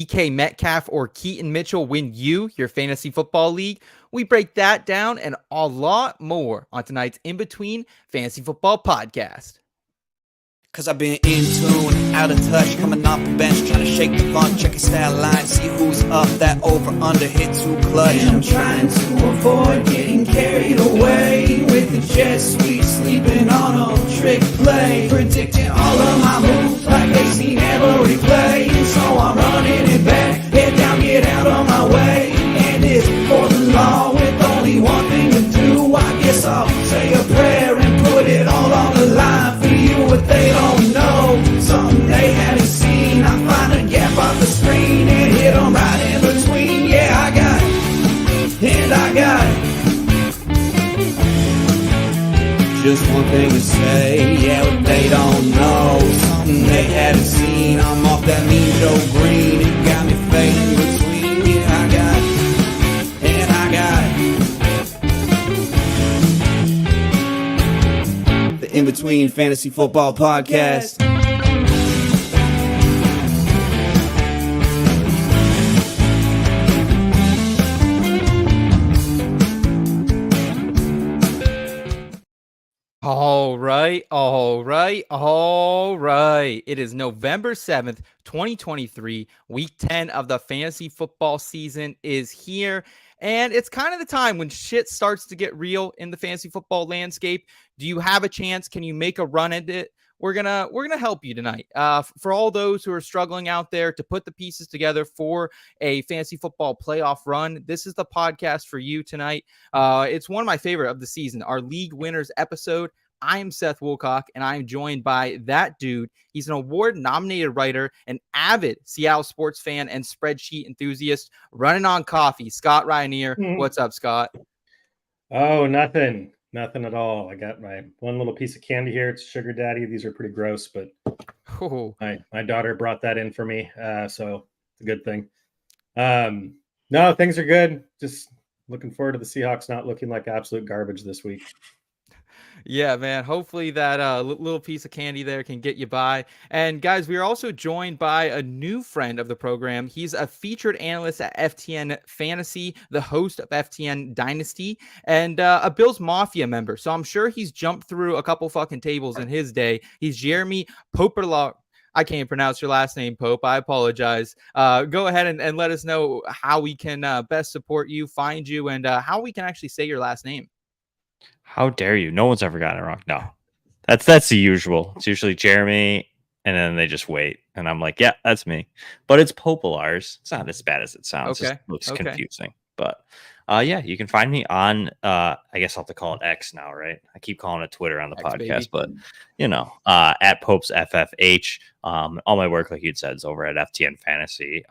DK Metcalf or Keaton Mitchell win you your fantasy football league? We break that down and a lot more on tonight's In Between Fantasy Football Podcast. Cause I've been in tune, out of touch, coming off the bench, trying to shake the funk, check a stat line, see who's up, that over under hit too clutch. And I'm trying to avoid getting carried away with the jet sweep, sleeping on a trick play, predicting all of my moves like they seen every play. And so I'm running it back, head down, get out of my way. And it's for the law with only one thing to do. I guess I'll say a prayer and put it all on the line for you. What they don't know, something they haven't seen. I find a gap on the screen and hit them right in between. Yeah, I got it, and I got it. Just one thing to say, yeah, what they don't know, something they haven't seen. I'm off that mean Joe Green, it got me fading between. Yeah, I got it, and I got it. The In Between Fantasy Football Podcast. All right. It is November 7th, 2023. Week 10 of the fantasy football season is here. And it's kind of the time when shit starts to get real in the fantasy football landscape. Do you have a chance? Can you make a run at it? We're gonna help you tonight. For all those who are struggling out there to put the pieces together for a fantasy football playoff run, this is the podcast for you tonight. It's one of my favorite of the season, our league winners episode. I am Seth Wilcock, and I am joined by that dude. He's an award-nominated writer, an avid Seattle sports fan, and spreadsheet enthusiast, running on coffee. Scott Ryanier. What's up, Scott? Oh, nothing at all. I got my one little piece of candy here. It's Sugar Daddy. These are pretty gross, but my daughter brought that in for me, so it's a good thing. No, things are good. Just looking forward to the Seahawks not looking like absolute garbage this week. Yeah, man. Hopefully that little piece of candy there can get you by. And guys, we are also joined by a new friend of the program. He's a featured analyst at FTN Fantasy, the host of FTN Dynasty, and a Bills Mafia member. So I'm sure he's jumped through a couple fucking tables in his day. He's Jeremy Popielarz. I can't pronounce your last name, Pope. I apologize. Go ahead and let us know how we can best support you, find you, and how we can actually say your last name. How dare you? No one's ever gotten it wrong. No, that's the usual. It's usually Jeremy, and then they just wait, and I'm like, yeah, that's me. But it's Popielarz. It's not as bad as it sounds. Okay. It looks confusing, but yeah, you can find me on. I guess I'll have to call it X now, right? I keep calling it Twitter on the podcast, baby. But you know, at Popes FFH. All my work, like you'd said, is over at FTN Fantasy.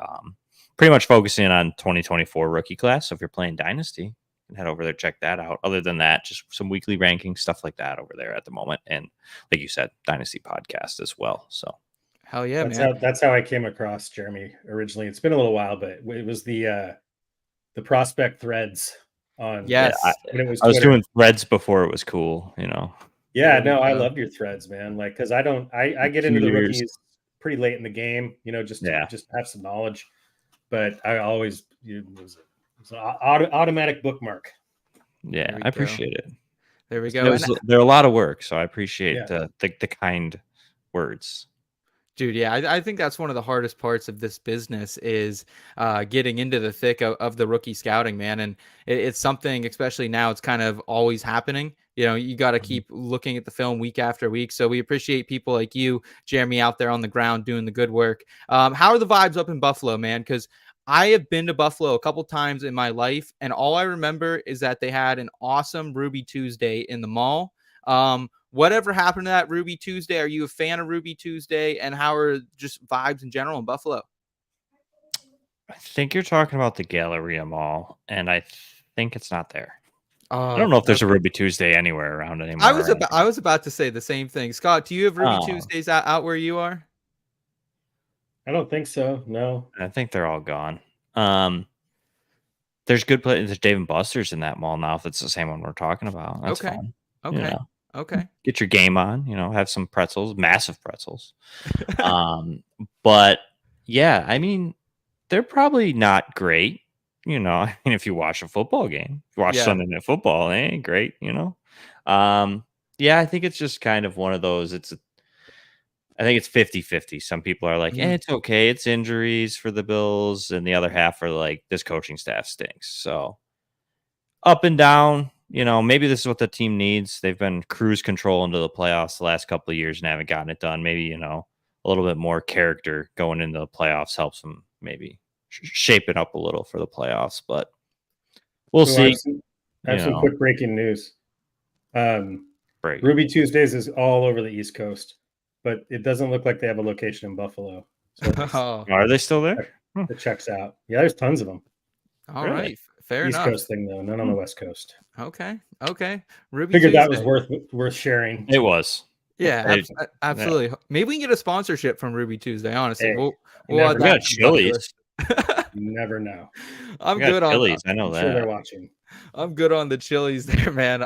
Pretty much focusing on 2024 rookie class. So if you're playing Dynasty, head over there, check that out. Other than that, just some weekly rankings, stuff like that over there at the moment. And like you said, Dynasty podcast as well. So hell yeah, that's how I came across Jeremy originally. It's been a little while, but it was the prospect threads on. Yes. When it was I was doing threads before it was cool, you know? Yeah, no, I loved your threads, man. Like, cause I get into the rookies pretty late in the game, you know, just to have some knowledge, but I always it's an automatic bookmark. Yeah, I appreciate it. There we go. They're a lot of work, so I appreciate the kind words. Dude, yeah, I think that's one of the hardest parts of this business is getting into the thick of the rookie scouting, man. And it's something, especially now, it's kind of always happening. You know, you got to keep looking at the film week after week. So we appreciate people like you, Jeremy, out there on the ground doing the good work. How are the vibes up in Buffalo, man? Because I have been to Buffalo a couple times in my life, and all I remember is that they had an awesome Ruby Tuesday in the mall. Whatever happened to that Ruby Tuesday? Are you a fan of Ruby Tuesday? And how are just vibes in general in Buffalo? I think you're talking about the Galleria Mall, and I think it's not there. I don't know if there's a Ruby Tuesday anywhere around anymore. I was about to say the same thing. Scott, do you have Ruby Tuesdays out where you are? I don't think so. No, I think they're all gone. There's good places. There's Dave and Buster's in that mall now. If it's the same one we're talking about, that's fun. Okay. You know, okay. Get your game on. You know, have some pretzels, massive pretzels. But yeah, I mean, they're probably not great. I mean, if you watch a football game, if you watch Sunday Night Football, they ain't great, Yeah, I think it's just kind of one of those. I think it's 50-50. Some people are like, it's okay. It's injuries for the Bills. And the other half are like, this coaching staff stinks. So up and down, maybe this is what the team needs. They've been cruise control into the playoffs the last couple of years and haven't gotten it done. Maybe, a little bit more character going into the playoffs helps them maybe shape it up a little for the playoffs, but we'll see. I have some quick breaking news. Ruby Tuesdays is all over the East Coast, but it doesn't look like they have a location in Buffalo. So are they still there? It checks out. Yeah, there's tons of them. All right. Fair enough. East Coast thing though, none on the West Coast. Okay. Ruby Figured Tuesday. that was worth sharing. It was. Yeah, absolutely. Yeah. Maybe we can get a sponsorship from Ruby Tuesday. Honestly, hey, we'll we got Chili's. You never know. I'm good on Chili's. I know I'm that. sure they're watching. I'm good on the Chili's there, man.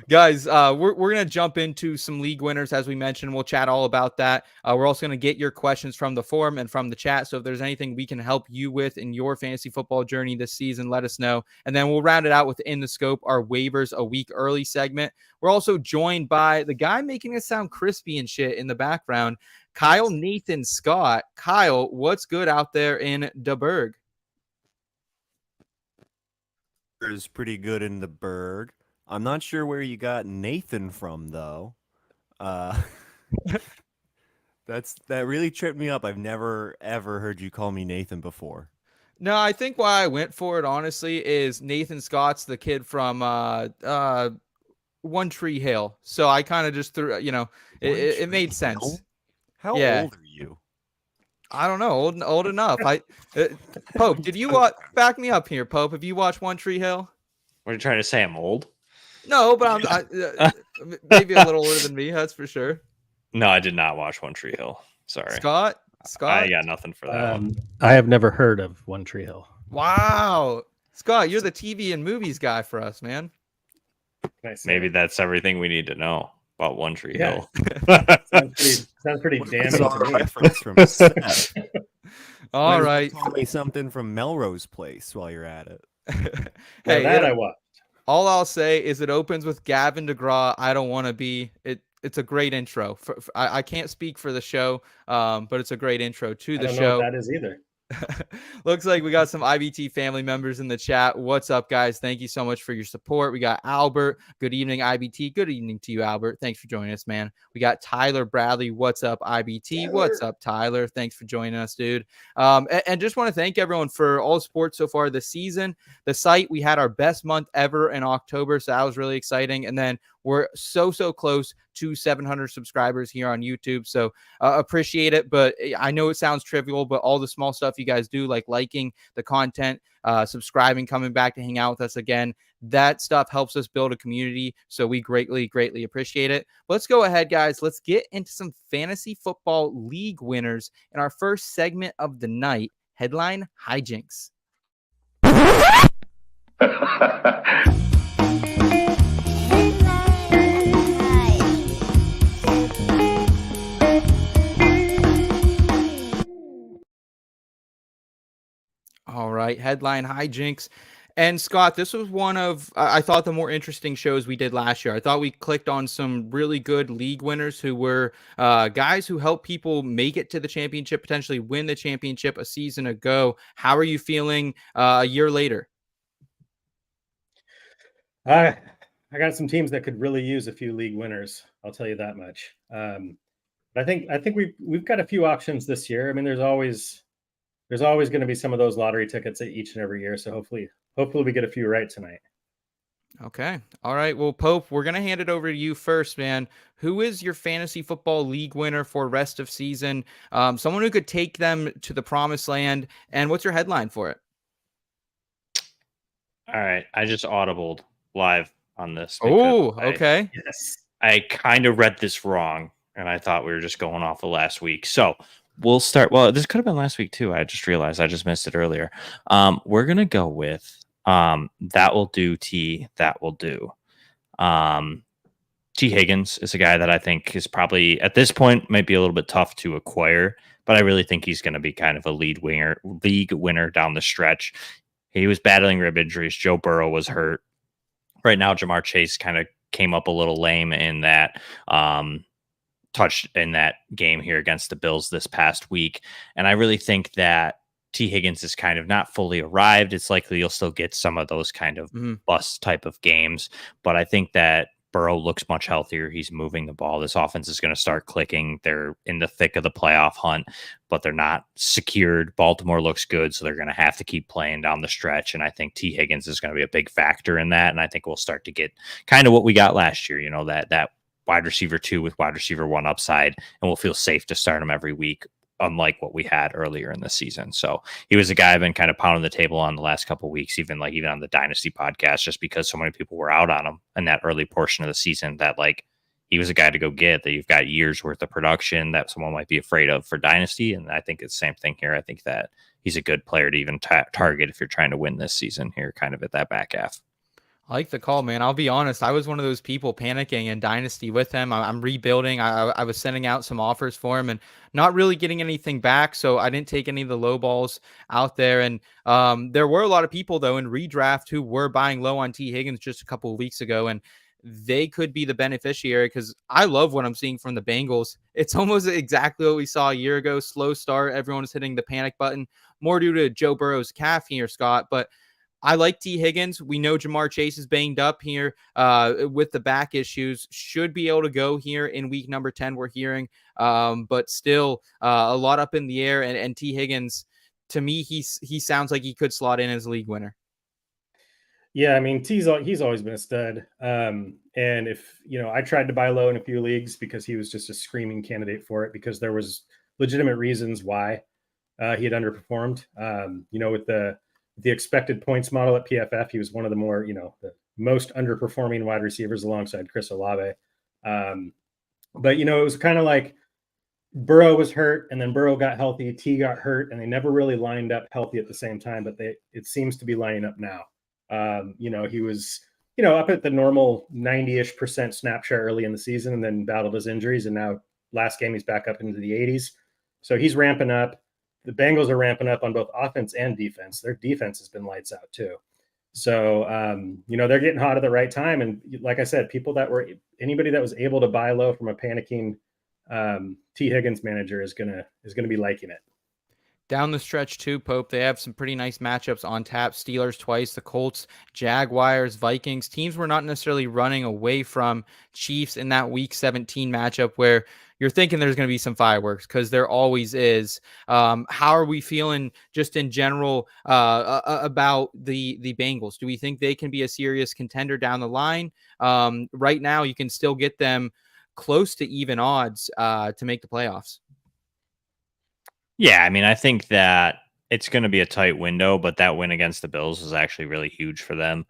Guys, we're gonna jump into some league winners as we mentioned. We'll chat all about that. We're also gonna get your questions from the forum and from the chat. So if there's anything we can help you with in your fantasy football journey this season, let us know. And then we'll round it out with In the Scope, our waivers a week early segment. We're also joined by the guy making it sound crispy and shit in the background, Kyle Nathan Scott. Kyle, what's good out there in DeBerg? Is pretty good in the Berg. I'm not sure where you got Nathan from though. That really tripped me up. I've never ever heard you call me Nathan before. No, I think why I went for it honestly is Nathan Scott's the kid from One Tree Hill. So I kind of just threw, it made sense. How old are you? I don't know. Old enough. Pope, did you back me up here, Pope? Have you watched One Tree Hill? What are you trying to say? I'm old? No, but I'm maybe a little older than me. That's for sure. No, I did not watch One Tree Hill. Sorry, Scott. I got nothing for that one. I have never heard of One Tree Hill. Wow, Scott, you're the TV and movies guy for us, man. Maybe that's everything we need to know about One Tree Hill. sounds pretty damning to me. Reference from Seth. All right. Tell me something from Melrose Place while you're at it. Hey, I watched. All I'll say is it opens with Gavin DeGraw. I don't want to be. It's a great intro. I can't speak for the show, but it's a great intro to the show. I don't know what that is either. Looks like we got some IBT family members in the chat. What's up, guys? Thank you so much for your support. We got Albert. Good evening, IBT. Good evening to you, Albert. Thanks for joining us, man. We got Tyler Bradley. What's up, IBT? Tyler. What's up, Tyler? Thanks for joining us, dude. And just want to thank everyone for all the support so far this season. The site, we had our best month ever in October, so that was really exciting. And then we're so close to 700 subscribers here on YouTube. So appreciate it. But I know it sounds trivial, but all the small stuff you guys do, like liking the content, subscribing, coming back to hang out with us again, that stuff helps us build a community. So we greatly appreciate it. Let's go ahead, guys. Let's get into some fantasy football league winners in our first segment of the night, Headline Hijinks. All right, Headline Hijinks. And Scott, this was one of, I thought, the more interesting shows we did last year. I thought we clicked on some really good league winners who were guys who helped people make it to the championship, potentially win the championship a season ago. How are you feeling a year later? I got some teams that could really use a few league winners. I'll tell you that much. But I think we've got a few options this year. I mean, there's always going to be some of those lottery tickets each and every year. So hopefully we get a few right tonight. Okay. All right. Well, Pope, we're going to hand it over to you first, man. Who is your fantasy football league winner for rest of season? Someone who could take them to the promised land. And what's your headline for it? All right. I just audibled live on this. Oh, okay. Yes. I kind of read this wrong, and I thought we were just going off of last week. So we'll start. Well, this could have been last week too. I just realized I just missed it earlier. We're going to go with That Will Do, T. That Will Do. T. Higgins is a guy that I think is probably at this point might be a little bit tough to acquire but I really think he's going to be kind of a league winner down the stretch. He was battling rib injuries. Joe Burrow was hurt. Right now, Jamar Chase kind of came up a little lame in that touch in that game here against the Bills this past week. And I really think that T. Higgins is kind of not fully arrived. It's likely you'll still get some of those kind of bust type of games. But I think that Burrow looks much healthier. He's moving the ball. This offense is going to start clicking. They're in the thick of the playoff hunt, but they're not secured. Baltimore looks good, so they're going to have to keep playing down the stretch. And I think T. Higgins is going to be a big factor in that. And I think we'll start to get kind of what we got last year, that wide receiver 2 with wide receiver 1 upside, and we'll feel safe to start him every week, unlike what we had earlier in the season. So he was a guy I've been kind of pounding the table on the last couple of weeks, even on the Dynasty podcast, just because so many people were out on him in that early portion of the season, that he was a guy to go get, that you've got years worth of production that someone might be afraid of for Dynasty. And I think it's the same thing here. I think that he's a good player to even target if you're trying to win this season here, kind of at that back half. I like the call, man. I'll be honest. I was one of those people panicking in Dynasty with him. I'm rebuilding. I was sending out some offers for him and not really getting anything back. So I didn't take any of the low balls out there. And there were a lot of people, though, in redraft who were buying low on T. Higgins just a couple of weeks ago. And they could be the beneficiary, because I love what I'm seeing from the Bengals. It's almost exactly what we saw a year ago. Slow start. Everyone is hitting the panic button, more due to Joe Burrow's calf here, Scott. But I like T. Higgins. We know Jamar Chase is banged up here with the back issues. Should be able to go here in week number 10, we're hearing. But still a lot up in the air. And T. Higgins, to me, he sounds like he could slot in as a league winner. Yeah, I mean, he's always been a stud. And if, I tried to buy low in a few leagues because he was just a screaming candidate for it, because there was legitimate reasons why he had underperformed. With the expected points model at PFF, he was one of the more, the most underperforming wide receivers alongside Chris Olave. But, it was kind of like Burrow was hurt, and then Burrow got healthy, T got hurt, and they never really lined up healthy at the same time, but it seems to be lining up now. He was, up at the normal 90-ish% snap share early in the season, and then battled his injuries. And now last game, he's back up into the 80s. So he's ramping up. The Bengals are ramping up on both offense and defense. Their defense has been lights out too. So, they're getting hot at the right time. And like I said, anybody that was able to buy low from a panicking T. Higgins manager is going to be liking it. Down the stretch too, Pope, they have some pretty nice matchups on tap. Steelers twice, the Colts, Jaguars, Vikings. Teams we're not necessarily running away from. Chiefs in that week 17 matchup where you're thinking there's going to be some fireworks, because there always is. How are we feeling just in general about the Bengals? Do we think they can be a serious contender down the line? Right now, you can still get them close to even odds to make the playoffs. Yeah, I mean, I think that it's going to be a tight window, but that win against the Bills is actually really huge for them.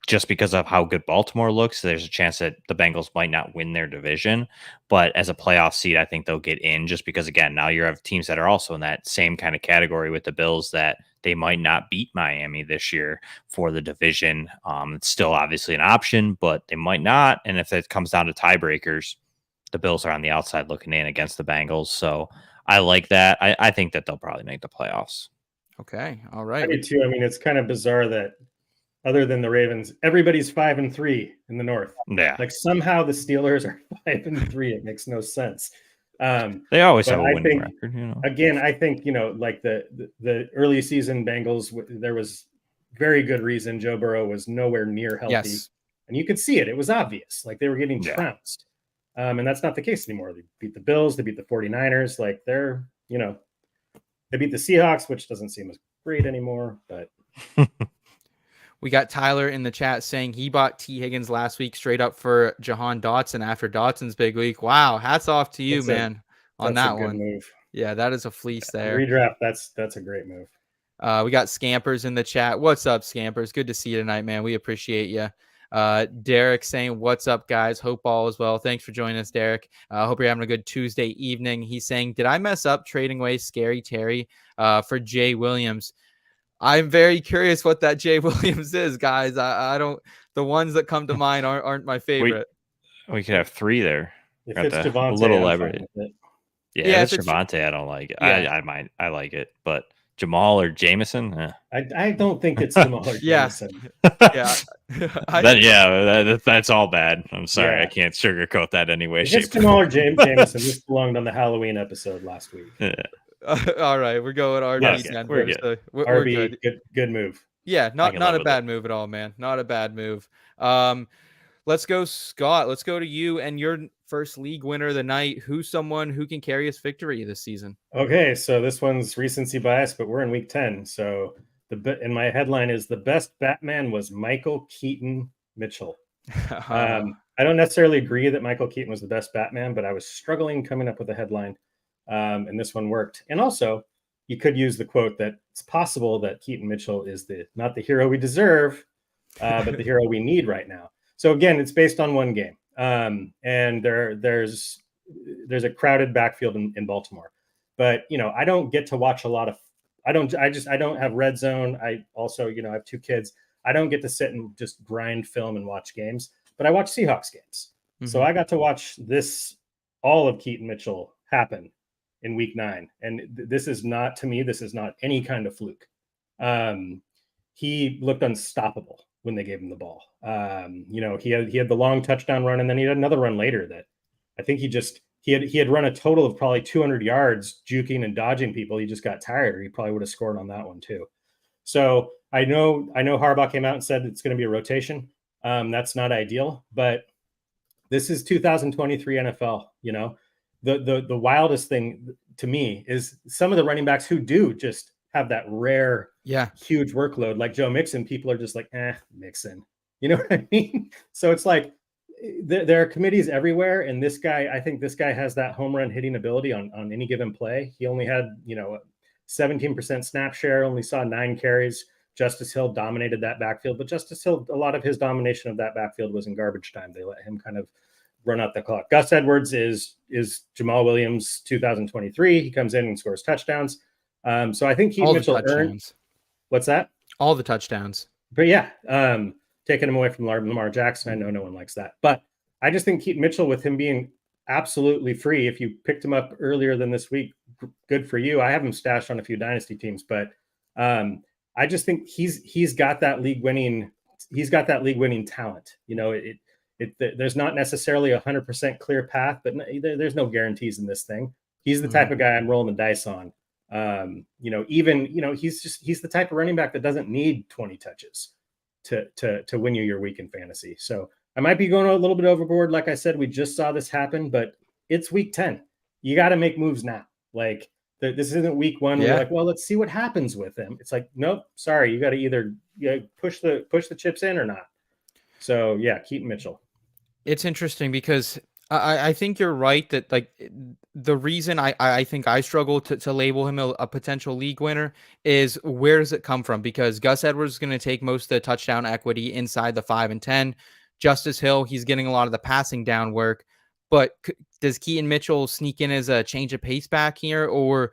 Just because of how good Baltimore looks, there's a chance that the Bengals might not win their division. But as a playoff seed, I think they'll get in, just because, again, now you have teams that are also in that same kind of category with the Bills, that they might not beat Miami this year for the division. It's still obviously an option, but they might not. And if it comes down to tiebreakers, the Bills are on the outside looking in against the Bengals. So I like that. I think that they'll probably make the playoffs. Okay. All right. I do too. I mean, it's kind of bizarre that other than the Ravens, everybody's 5-3 in the North. Yeah. Like somehow the Steelers are 5-3. It makes no sense. They always have a winning record, Again, I think, like the early season Bengals, there was very good reason Joe Burrow was nowhere near healthy. Yes. And you could see it. It was obvious. Like they were getting trounced. And that's not the case anymore. They beat the Bills. They beat the 49ers. Like they're, they beat the Seahawks, which doesn't seem as great anymore, but. We got Tyler in the chat saying he bought T. Higgins last week straight up for Jahan Dotson after Dotson's big week. Wow. Hats off to you, man, on that one. Move. Yeah, that is a fleece there. Redraft, that's a great move. We got Scampers in the chat. What's up, Scampers? Good to see you tonight, man. We appreciate you. Derek saying, what's up, guys? Hope all is well. Thanks for joining us, Derek. Hope you're having a good Tuesday evening. He's saying, did I mess up trading away Scary Terry for Jay Williams? I'm very curious what that Jay Williams is, guys. I don't. The ones that come to mind aren't my favorite. We could have three there. If it's Devontae, a little elaborate. Yeah, if it's Javonte, I don't like it. Yeah. I like it, but Jamal or Jameson, I don't think it's Jamal or Jameson. Yeah. That's all bad. I'm sorry, I can't sugarcoat that anyway. If it's Jamal or Jameson, this belonged on the Halloween episode last week. All right, we're going RB. Yeah, we're good. So we're RB, good move. Yeah, not a bad move at all, man. Not a bad move. Let's go, Scott. Let's go to you and your first league winner of the night. Who's someone who can carry us victory this season? Okay, so this one's recency bias, but we're in week 10. So and my headline is the best Batman was Michael Keaton Mitchell. I don't necessarily agree that Michael Keaton was the best Batman, but I was struggling coming up with a headline, and this one worked. And also, you could use the quote that it's possible that Keaton Mitchell is not the hero we deserve, but the hero we need right now. So again, it's based on one game, and there's a crowded backfield in Baltimore. But I don't get to watch a lot of. I don't have Red Zone. I also I have 2 kids. I don't get to sit and just grind film and watch games. But I watch Seahawks games, so I got to watch all of Keaton Mitchell happen in week 9, and this is not any kind of fluke. He looked unstoppable when they gave him the ball. He had the long touchdown run, and then he had another run later that I think he had run a total of probably 200 yards juking and dodging people. He just got tired, or he probably would have scored on that one too. So I know Harbaugh came out and said it's going to be a rotation. That's not ideal, but this is 2023 NFL. The wildest thing to me is some of the running backs who do just have that rare, huge workload, like Joe Mixon. People are just like, Mixon. You know what I mean? So it's like there are committees everywhere, and I think this guy has that home run hitting ability on any given play. He only had 17% snap share, only saw 9 carries. Justice Hill dominated that backfield, but Justice Hill, a lot of his domination of that backfield was in garbage time. They let him kind of run out the clock. Gus Edwards is Jamal Williams 2023. He comes in and scores touchdowns. So I think Keaton Mitchell earned. What's that? All the touchdowns. But taking him away from Lamar Jackson. I know no one likes that, but I just think Keaton Mitchell, with him being absolutely free, if you picked him up earlier than this week, good for you. I have him stashed on a few dynasty teams, but I just think he's got that league winning talent. There's not necessarily 100% clear path, but there's no guarantees in this thing. He's the type of guy I'm rolling the dice on. He's the type of running back that doesn't need 20 touches to win you your week in fantasy. So I might be going a little bit overboard. Like I said, we just saw this happen, but it's week 10. You got to make moves now. Like this isn't week 1. We're like, well, let's see what happens with him. It's like, nope, sorry. You got to either push the chips in or not. So Keaton Mitchell. It's interesting because I think you're right that like the reason I think I struggle to label him a potential league winner is where does it come from? Because Gus Edwards is going to take most of the touchdown equity inside the 5 and 10. Justice Hill, he's getting a lot of the passing down work. But does Keaton Mitchell sneak in as a change of pace back here, or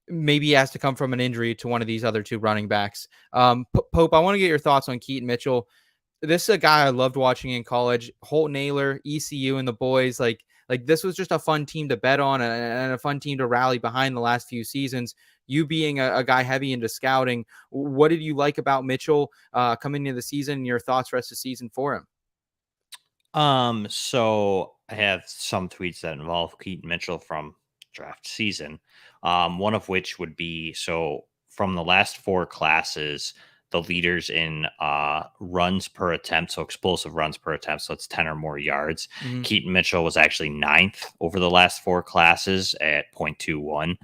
maybe he has to come from an injury to one of these other 2 running backs? Pope, I want to get your thoughts on Keaton Mitchell. This is a guy I loved watching in college. Holt Naylor, ECU, and the boys. Like this was just a fun team to bet on and a fun team to rally behind the last few seasons. You being a guy heavy into scouting, what did you like about Mitchell coming into the season, and your thoughts rest of the season for him? So I have some tweets that involve Keaton Mitchell from draft season. One of which would be, so from the last 4 classes, the leaders in runs per attempt, so explosive runs per attempt, so it's 10 or more yards. Keaton Mitchell was actually 9th over the last 4 classes at 0.21.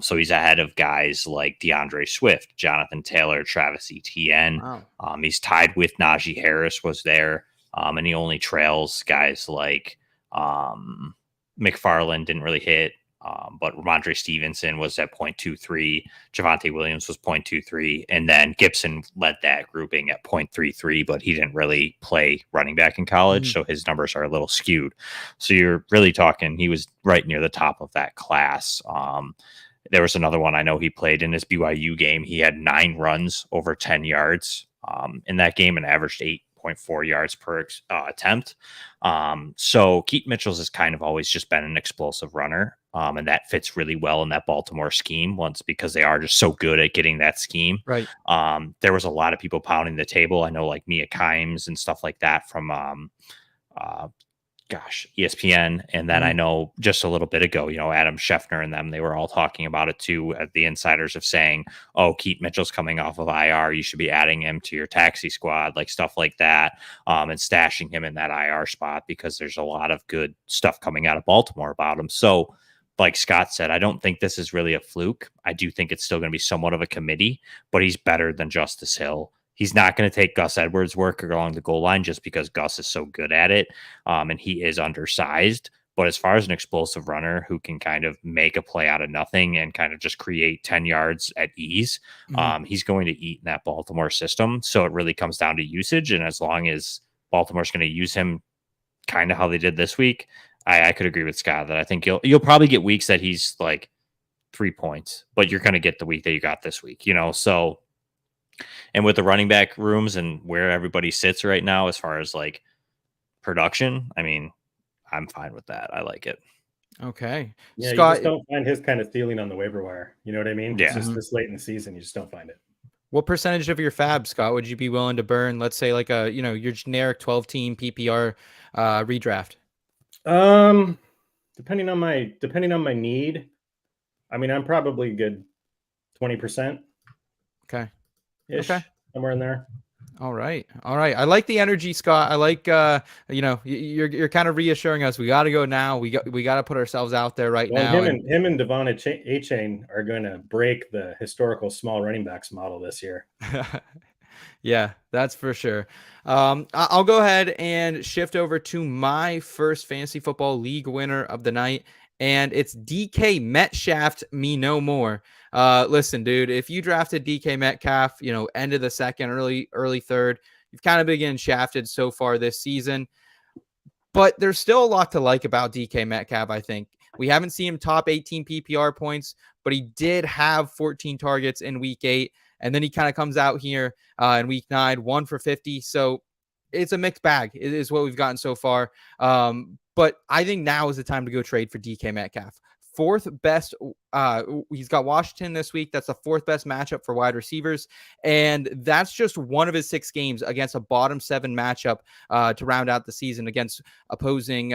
So he's ahead of guys like DeAndre Swift, Jonathan Taylor, Travis Etienne. Wow. He's tied with Najee Harris was there, and he only trails guys like McFarland didn't really hit. But Ramondre Stevenson was at 0.23. Javonte Williams was 0.23. And then Gibson led that grouping at 0.33, but he didn't really play running back in college. So his numbers are a little skewed. So you're really talking, he was right near the top of that class. There was another one I know he played in his BYU game. He had 9 runs over 10 yards in that game and averaged 8.4 yards per attempt. So Keaton Mitchell's has kind of always just been an explosive runner. And that fits really well in that Baltimore scheme because they are just so good at getting that scheme. Right. There was a lot of people pounding the table. I know like Mia Kimes and stuff like that from ESPN. And then I know just a little bit ago, Adam Schefter and them, they were all talking about it too, at the insiders of saying, oh, Keaton Mitchell's coming off of IR. You should be adding him to your taxi squad, like stuff like that, and stashing him in that IR spot because there's a lot of good stuff coming out of Baltimore about him. So like Scott said, I don't think this is really a fluke. I do think it's still going to be somewhat of a committee, but he's better than Justice Hill. He's not going to take Gus Edwards' work along the goal line just because Gus is so good at it, and he is undersized. But as far as an explosive runner who can kind of make a play out of nothing and kind of just create 10 yards at ease, he's going to eat in that Baltimore system. So it really comes down to usage. And as long as Baltimore's going to use him kind of how they did this week, I could agree with Scott that I think you'll probably get weeks that he's like 3 points, but you're going to get the week that you got this week, so. And with the running back rooms and where everybody sits right now, as far as like production, I mean, I'm fine with that. I like it. Okay. Yeah, Scott, you just don't find his kind of ceiling on the waiver wire. You know what I mean? Yeah. It's just this late in the season, you just don't find it. what percentage of your fab, Scott, would you be willing to burn? Let's say like your generic 12-team PPR redraft. Depending on my need, I mean, I'm probably good 20%. Okay. Okay. Somewhere in there. All right. I like the energy, Scott. I like you're kind of reassuring us. We got to go now. We got to put ourselves out there now. Him and Devon A-Chain are going to break the historical small running backs model this year. Yeah, that's for sure. I'll go ahead and shift over to my first fantasy football league winner of the night, and it's DK Metcalf, me no more. Listen, dude, if you drafted DK Metcalf, end of the second, early third, you've kind of been getting shafted so far this season. But there's still a lot to like about DK Metcalf, I think. We haven't seen him top 18 PPR points, but he did have 14 targets in week 8. And then he kind of comes out here in week 9, 1 for 50. So it's a mixed bag. It is what we've gotten so far. But I think now is the time to go trade for DK Metcalf. Fourth best. He's got Washington this week. That's the fourth best matchup for wide receivers. And that's just one of his 6 games against a bottom 7 matchup to round out the season against opposing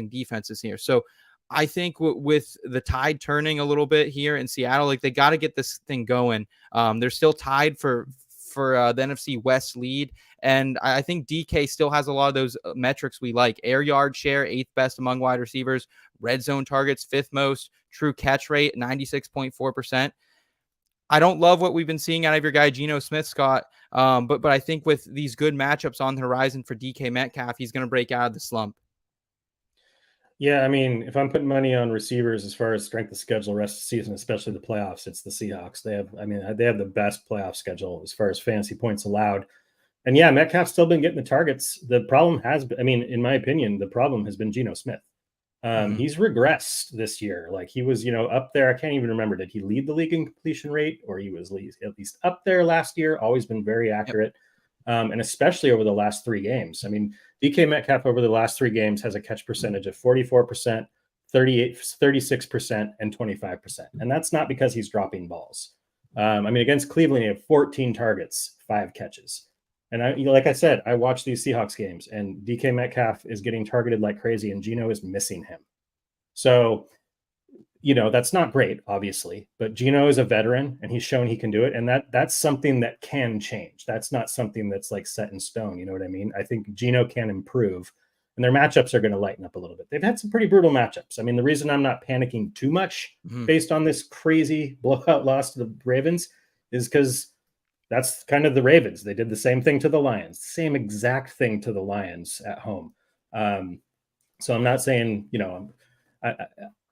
defenses here. So I think with the tide turning a little bit here in Seattle, like they got to get this thing going. They're still tied for the NFC West lead. And I think DK still has a lot of those metrics we like. Air yard share, 8th best among wide receivers. Red zone targets, 5th most. True catch rate, 96.4%. I don't love what we've been seeing out of your guy, Geno Smith, Scott. But I think with these good matchups on the horizon for DK Metcalf, he's going to break out of the slump. Yeah, I mean, if I'm putting money on receivers as far as strength of schedule rest of the season, especially the playoffs, it's the Seahawks. They have the best playoff schedule as far as fantasy points allowed. And yeah, Metcalf's still been getting the targets. The problem has been, in my opinion, the problem has been Geno Smith. He's regressed this year. Like he was, up there. I can't even remember. Did he lead the league in completion rate, or he was at least up there last year? Always been very accurate. And especially over the last 3 games. I mean, DK Metcalf over the last 3 games has a catch percentage of 44%, 36%, and 25%. And that's not because he's dropping balls. Against Cleveland, he had 14 targets, 5 catches. And like I said, I watch these Seahawks games, and DK Metcalf is getting targeted like crazy, and Geno is missing him. So, that's not great, obviously, but Geno is a veteran, and he's shown he can do it. And that's something that can change. That's not something that's like set in stone. You know what I mean? I think Geno can improve, and their matchups are going to lighten up a little bit. They've had some pretty brutal matchups. The reason I'm not panicking too much based on this crazy blowout loss to the Ravens is because that's kind of the Ravens. They did the same thing to the Lions, same exact thing to the Lions at home. So I'm not saying,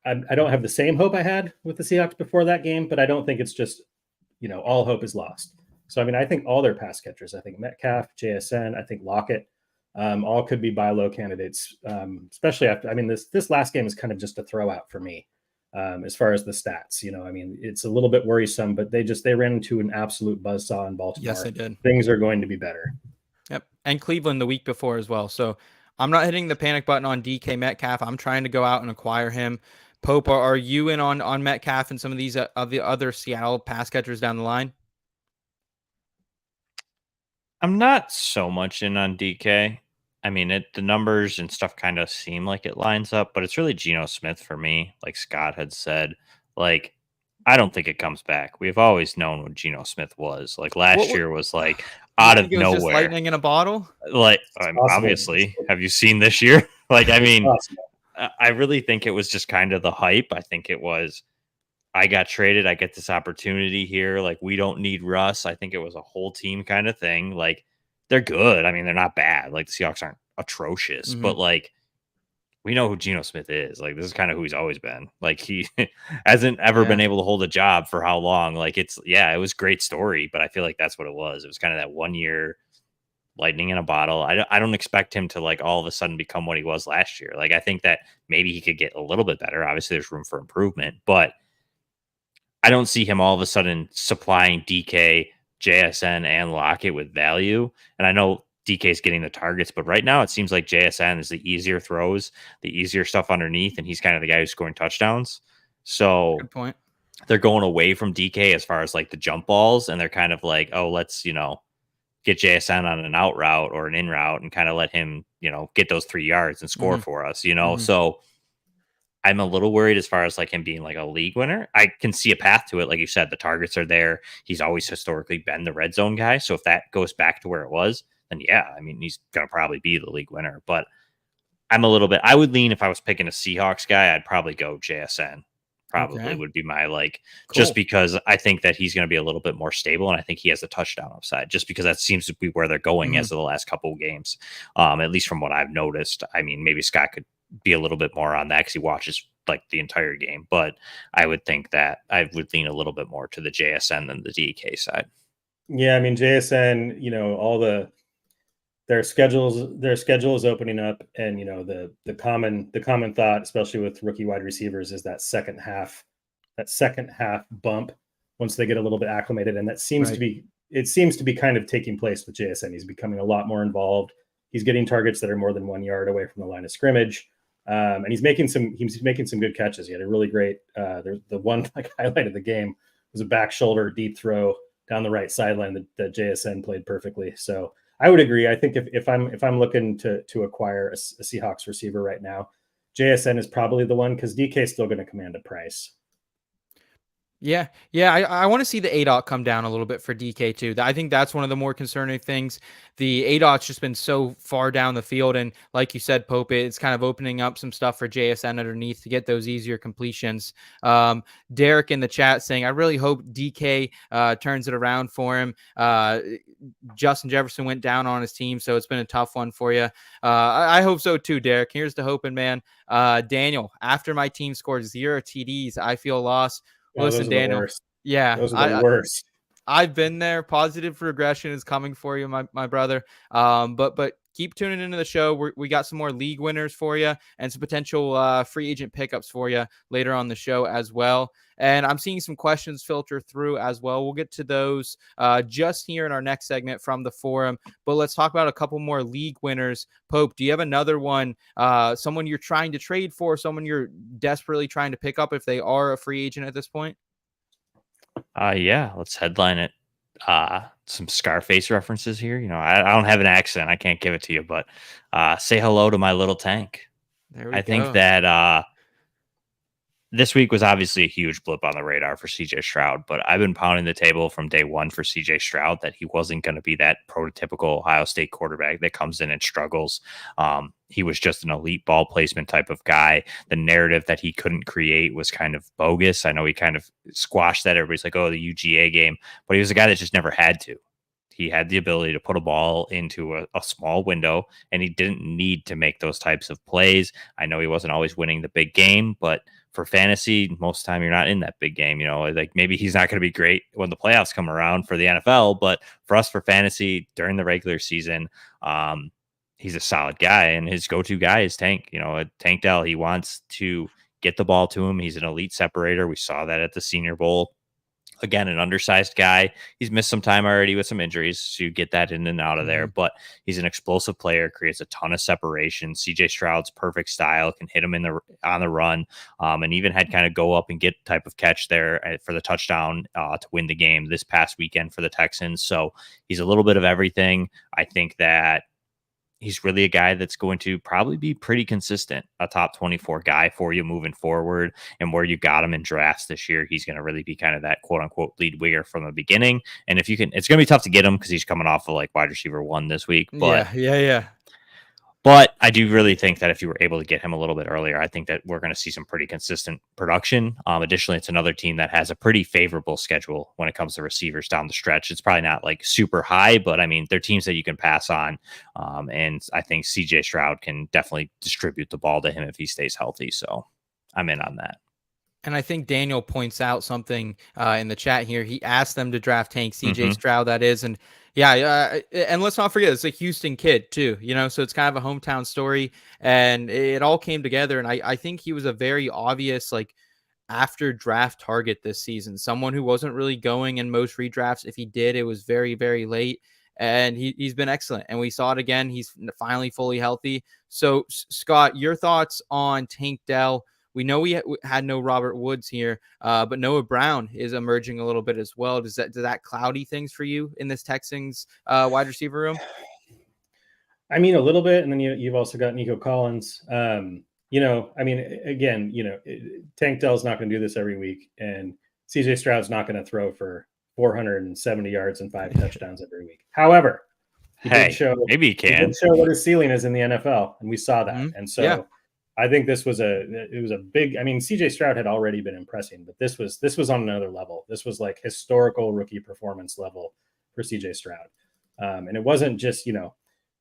I don't have the same hope I had with the Seahawks before that game, but I don't think it's just, all hope is lost. So, I think all their pass catchers, I think Metcalf, JSN, I think Lockett, all could be buy low candidates, especially after, this last game is kind of just a throwout for me. As far as the stats, it's a little bit worrisome, but they ran into an absolute buzzsaw in Baltimore. Yes, they did. Things are going to be better. Yep. And Cleveland the week before as well. So I'm not hitting the panic button on DK Metcalf. I'm trying to go out and acquire him Pope, are you in on Metcalf and some of these of the other Seattle pass catchers down the line? I'm not so much in on DK. I mean, the numbers and stuff kind of seem like it lines up, but it's really Geno Smith for me. Like Scott had said, like I don't think it comes back. We've always known what Geno Smith was. Like last year was like you out think of it was nowhere, just lightning in a bottle. Like obviously, have you seen this year? Like I mean, I really think it was just kind of the hype. I think it was. I got traded. I get this opportunity here. Like, we don't need Russ. I think it was a whole team kind of thing. Like, they're good. I mean, they're not bad. Like, the Seahawks aren't atrocious, but like, we know who Geno Smith is. Like, this is kind of who he's always been. Like, he hasn't ever been able to hold a job for how long. Like, it was a great story, but I feel like that's what it was. It was kind of that 1 year lightning in a bottle. I don't expect him to like all of a sudden become what he was last year. Like, I think that maybe he could get a little bit better. Obviously, there's room for improvement, but I don't see him all of a sudden supplying DK, JSN, and Lockett with value. And I know DK is getting the targets, but right now it seems like JSN is the easier throws, the easier stuff underneath, and he's kind of the guy who's scoring touchdowns. So good point. They're going away from DK as far as like the jump balls, and they're kind of like, oh, let's, get JSN on an out route or an in route and kind of let him, get those 3 yards and score for us, So I'm a little worried as far as like him being like a league winner. I can see a path to it. Like you said, the targets are there. He's always historically been the red zone guy. So if that goes back to where it was, then yeah, I mean, he's going to probably be the league winner. But I would lean if I was picking a Seahawks guy, I'd probably go JSN. Probably would be my just because I think that he's going to be a little bit more stable. And I think he has a touchdown upside just because that seems to be where they're going as of the last couple of games. At least from what I've noticed. I mean, maybe Scott could be a little bit more on that because he watches like the entire game, but I would think that I would lean a little bit more to the JSN than the DK side. Yeah, I mean JSN, their schedule is opening up, and the common thought, especially with rookie wide receivers, is that second half bump once they get a little bit acclimated, and that seems to be kind of taking place with JSN. He's becoming a lot more involved. He's getting targets that are more than 1 yard away from the line of scrimmage. And he's making some good catches. He had a really great the one highlight of the game was a back shoulder deep throw down the right sideline that JSN played perfectly. So I would agree. I think if I'm looking to acquire a Seahawks receiver right now, JSN is probably the one because DK is still going to command a price. Yeah. I want to see the ADOT come down a little bit for DK too. I think that's one of the more concerning things. The ADOT's just been so far down the field, and like you said, Pope, it's kind of opening up some stuff for JSN underneath to get those easier completions. Derek in the chat saying, I really hope DK turns it around for him. Justin Jefferson went down on his team, so it's been a tough one for you. I hope so too, Derek. Here's to hoping, man. Daniel, after my team scored 0 TDs, I feel lost. Listen, Daniel. Yeah, those are the worst. I've been there. Positive regression is coming for you, my brother. But keep tuning into the show. We got some more league winners for you and some potential free agent pickups for you later on the show as well. And I'm seeing some questions filter through as well. We'll get to those just here in our next segment from the forum. But let's talk about a couple more league winners. Pope, do you have another one? Someone you're trying to trade for, someone you're desperately trying to pick up if they are a free agent at this point? Yeah, let's headline it. Some Scarface references here. I don't have an accent. I can't give it to you, but say hello to my little tank. I think that this week was obviously a huge blip on the radar for CJ Stroud, but I've been pounding the table from day one for CJ Stroud that he wasn't going to be that prototypical Ohio State quarterback that comes in and struggles. He was just an elite ball placement type of guy. The narrative that he couldn't create was kind of bogus. I know he kind of squashed that. Everybody's like, oh, the UGA game, but he was a guy that just never had to. He had the ability to put a ball into a small window, and he didn't need to make those types of plays. I know he wasn't always winning the big game, but for fantasy, most of the time you're not in that big game. Like maybe he's not going to be great when the playoffs come around for the NFL, but for us, for fantasy during the regular season, he's a solid guy, and his go-to guy is Tank. Tank Dell, he wants to get the ball to him. He's an elite separator. We saw that at the Senior Bowl. again, an undersized guy. He's missed some time already with some injuries, so you get that in and out of there. But he's an explosive player, creates a ton of separation. CJ Stroud's perfect style, can hit him on the run, and even had kind of go up and get type of catch there for the touchdown to win the game this past weekend for the Texans. So he's a little bit of everything. I think that he's really a guy that's going to probably be pretty consistent, a top 24 guy for you moving forward. And where you got him in drafts this year, he's going to really be kind of that quote unquote lead winger from the beginning. And if you can, it's going to be tough to get him because he's coming off of like wide receiver 1 this week. But yeah. But I do really think that if you were able to get him a little bit earlier, I think that we're going to see some pretty consistent production. Additionally, it's another team that has a pretty favorable schedule when it comes to receivers down the stretch. It's probably not like super high, but I mean, they're teams that you can pass on. And I think CJ Stroud can definitely distribute the ball to him if he stays healthy. So I'm in on that. And I think Daniel points out something in the chat here. He asked them to draft Tank CJ Stroud, that is. And yeah, and let's not forget, it's a Houston kid too, so it's kind of a hometown story, and it all came together. And I think he was a very obvious, like, after draft target this season, someone who wasn't really going in most redrafts. If he did, it was very, very late. And he's been excellent. And we saw it again. He's finally fully healthy. So Scott, your thoughts on Tank Dell? We know we had no Robert Woods here, but Noah Brown is emerging a little bit as well. Does that cloudy things for you in this Texans wide receiver room? I mean, a little bit, and then you've also got Nico Collins. I mean, again, Tank Dell's not going to do this every week, and CJ Stroud's not going to throw for 470 yards and 5 touchdowns every week. However, maybe he can. He did show what his ceiling is in the NFL, and we saw that. And so. Yeah. I think this was a big. I mean, CJ Stroud had already been impressing, but this was on another level. This was like historical rookie performance level for CJ Stroud, and it wasn't just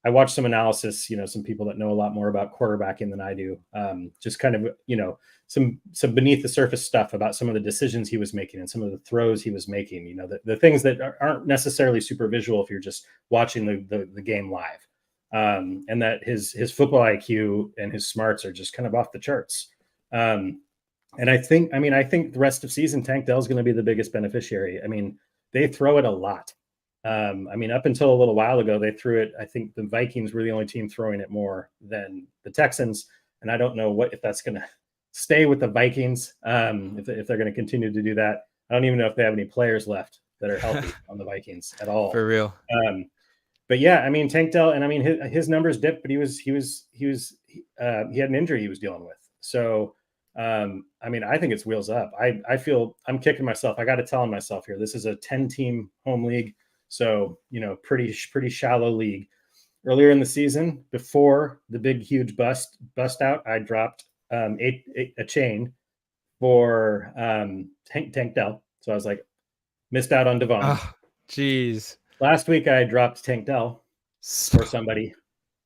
I watched some analysis. Some people that know a lot more about quarterbacking than I do, just kind of some beneath the surface stuff about some of the decisions he was making and some of the throws he was making. The things that aren't necessarily super visual if you're just watching the game live. And that his football IQ and his smarts are just kind of off the charts. And I think the rest of season, Tank Dell is going to be the biggest beneficiary. I mean, they throw it a lot. Up until a little while ago, they threw it. I think the Vikings were the only team throwing it more than the Texans. And I don't know if that's going to stay with the Vikings, if they're going to continue to do that. I don't even know if they have any players left that are healthy on the Vikings at all. For real. But yeah, I mean, Tank Dell, and I mean his numbers dipped, but he had an injury he was dealing with. So, I mean, I think it's wheels up. I feel I'm kicking myself. I got to tell myself here, this is a 10-team home league. So, pretty shallow league. Earlier in the season, before the big, huge bust out, I dropped a chain for Tank Dell. So I was like, missed out on Devon. Oh, geez. Last week I dropped Tank Dell for somebody.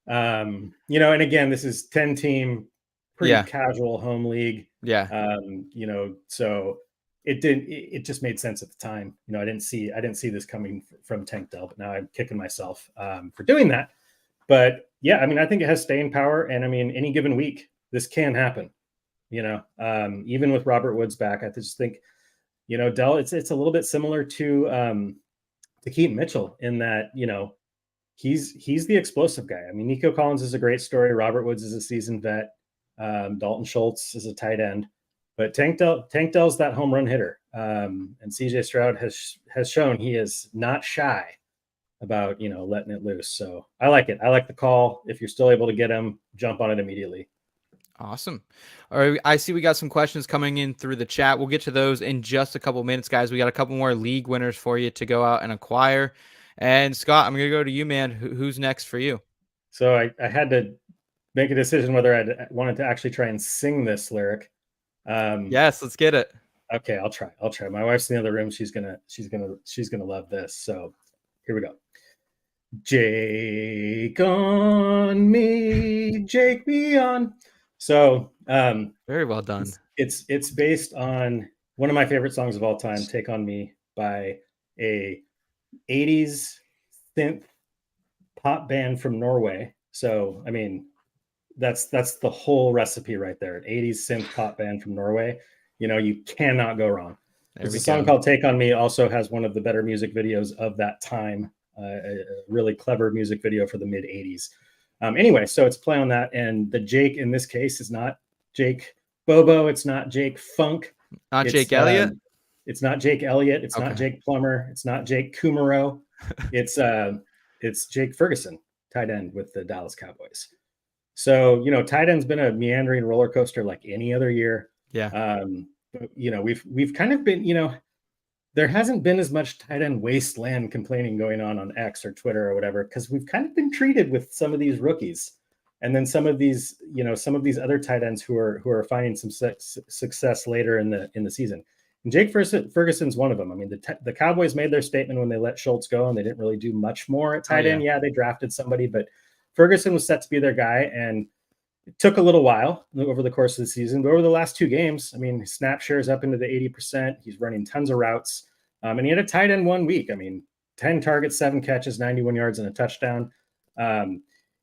And again, this is 10-team, pretty casual home league. Yeah. So it just made sense at the time. I didn't see this coming from Tank Dell, but now I'm kicking myself for doing that. But yeah, I mean, I think it has staying power, and I mean, any given week, this can happen. Even with Robert Woods back, I just think, Dell, it's a little bit similar to Keaton Mitchell in that, he's the explosive guy. I mean, Nico Collins is a great story. Robert Woods is a seasoned vet. Dalton Schultz is a tight end, but Tank Dell's that home run hitter. And CJ Stroud has shown he is not shy about, letting it loose. So I like it. I like the call. If you're still able to get him, jump on it immediately. Awesome. All right. I see we got some questions coming in through the chat. We'll get to those in just a couple minutes, guys. We got a couple more league winners for you to go out and acquire. And Scott, I'm going to go to you, man. Who's next for you? So I had to make a decision whether I wanted to actually try and sing this lyric. Yes, let's get it. Okay, I'll try. My wife's in the other room. She's gonna love this. So here we go. Jake on me, Jake me on. So very well done. It's based on one of my favorite songs of all time, "Take on Me" by a 80s synth pop band from Norway. So I mean, that's the whole recipe right there. An 80s synth pop band from Norway. You cannot go wrong. There's a song called Take On Me, also has one of the better music videos of that time. A really clever music video for the mid 80s. Anyway, so it's play on that. And the Jake in this case is not Jake Bobo. It's not Jake Funk. Not Jake Elliott. It's not Jake Elliott. It's not Jake Plummer. It's not Jake Kumaro. It's Jake Ferguson, tight end with the Dallas Cowboys. So, tight end's been a meandering roller coaster like any other year. Yeah. We've kind of been, there hasn't been as much tight end wasteland complaining going on X or Twitter or whatever, because we've kind of been treated with some of these rookies. And then some of these other tight ends who are finding some success later in the season. And Jake Ferguson's one of them. I mean, the Cowboys made their statement when they let Schultz go, and they didn't really do much more at tight end. Yeah, they drafted somebody, but Ferguson was set to be their guy, and it took a little while over the course of the season. But over the last 2 games, I mean, his snap share is up into the 80%. He's running tons of routes, and he had a tight end 1 week. I mean, 10 targets, 7 catches, 91 yards, and a touchdown.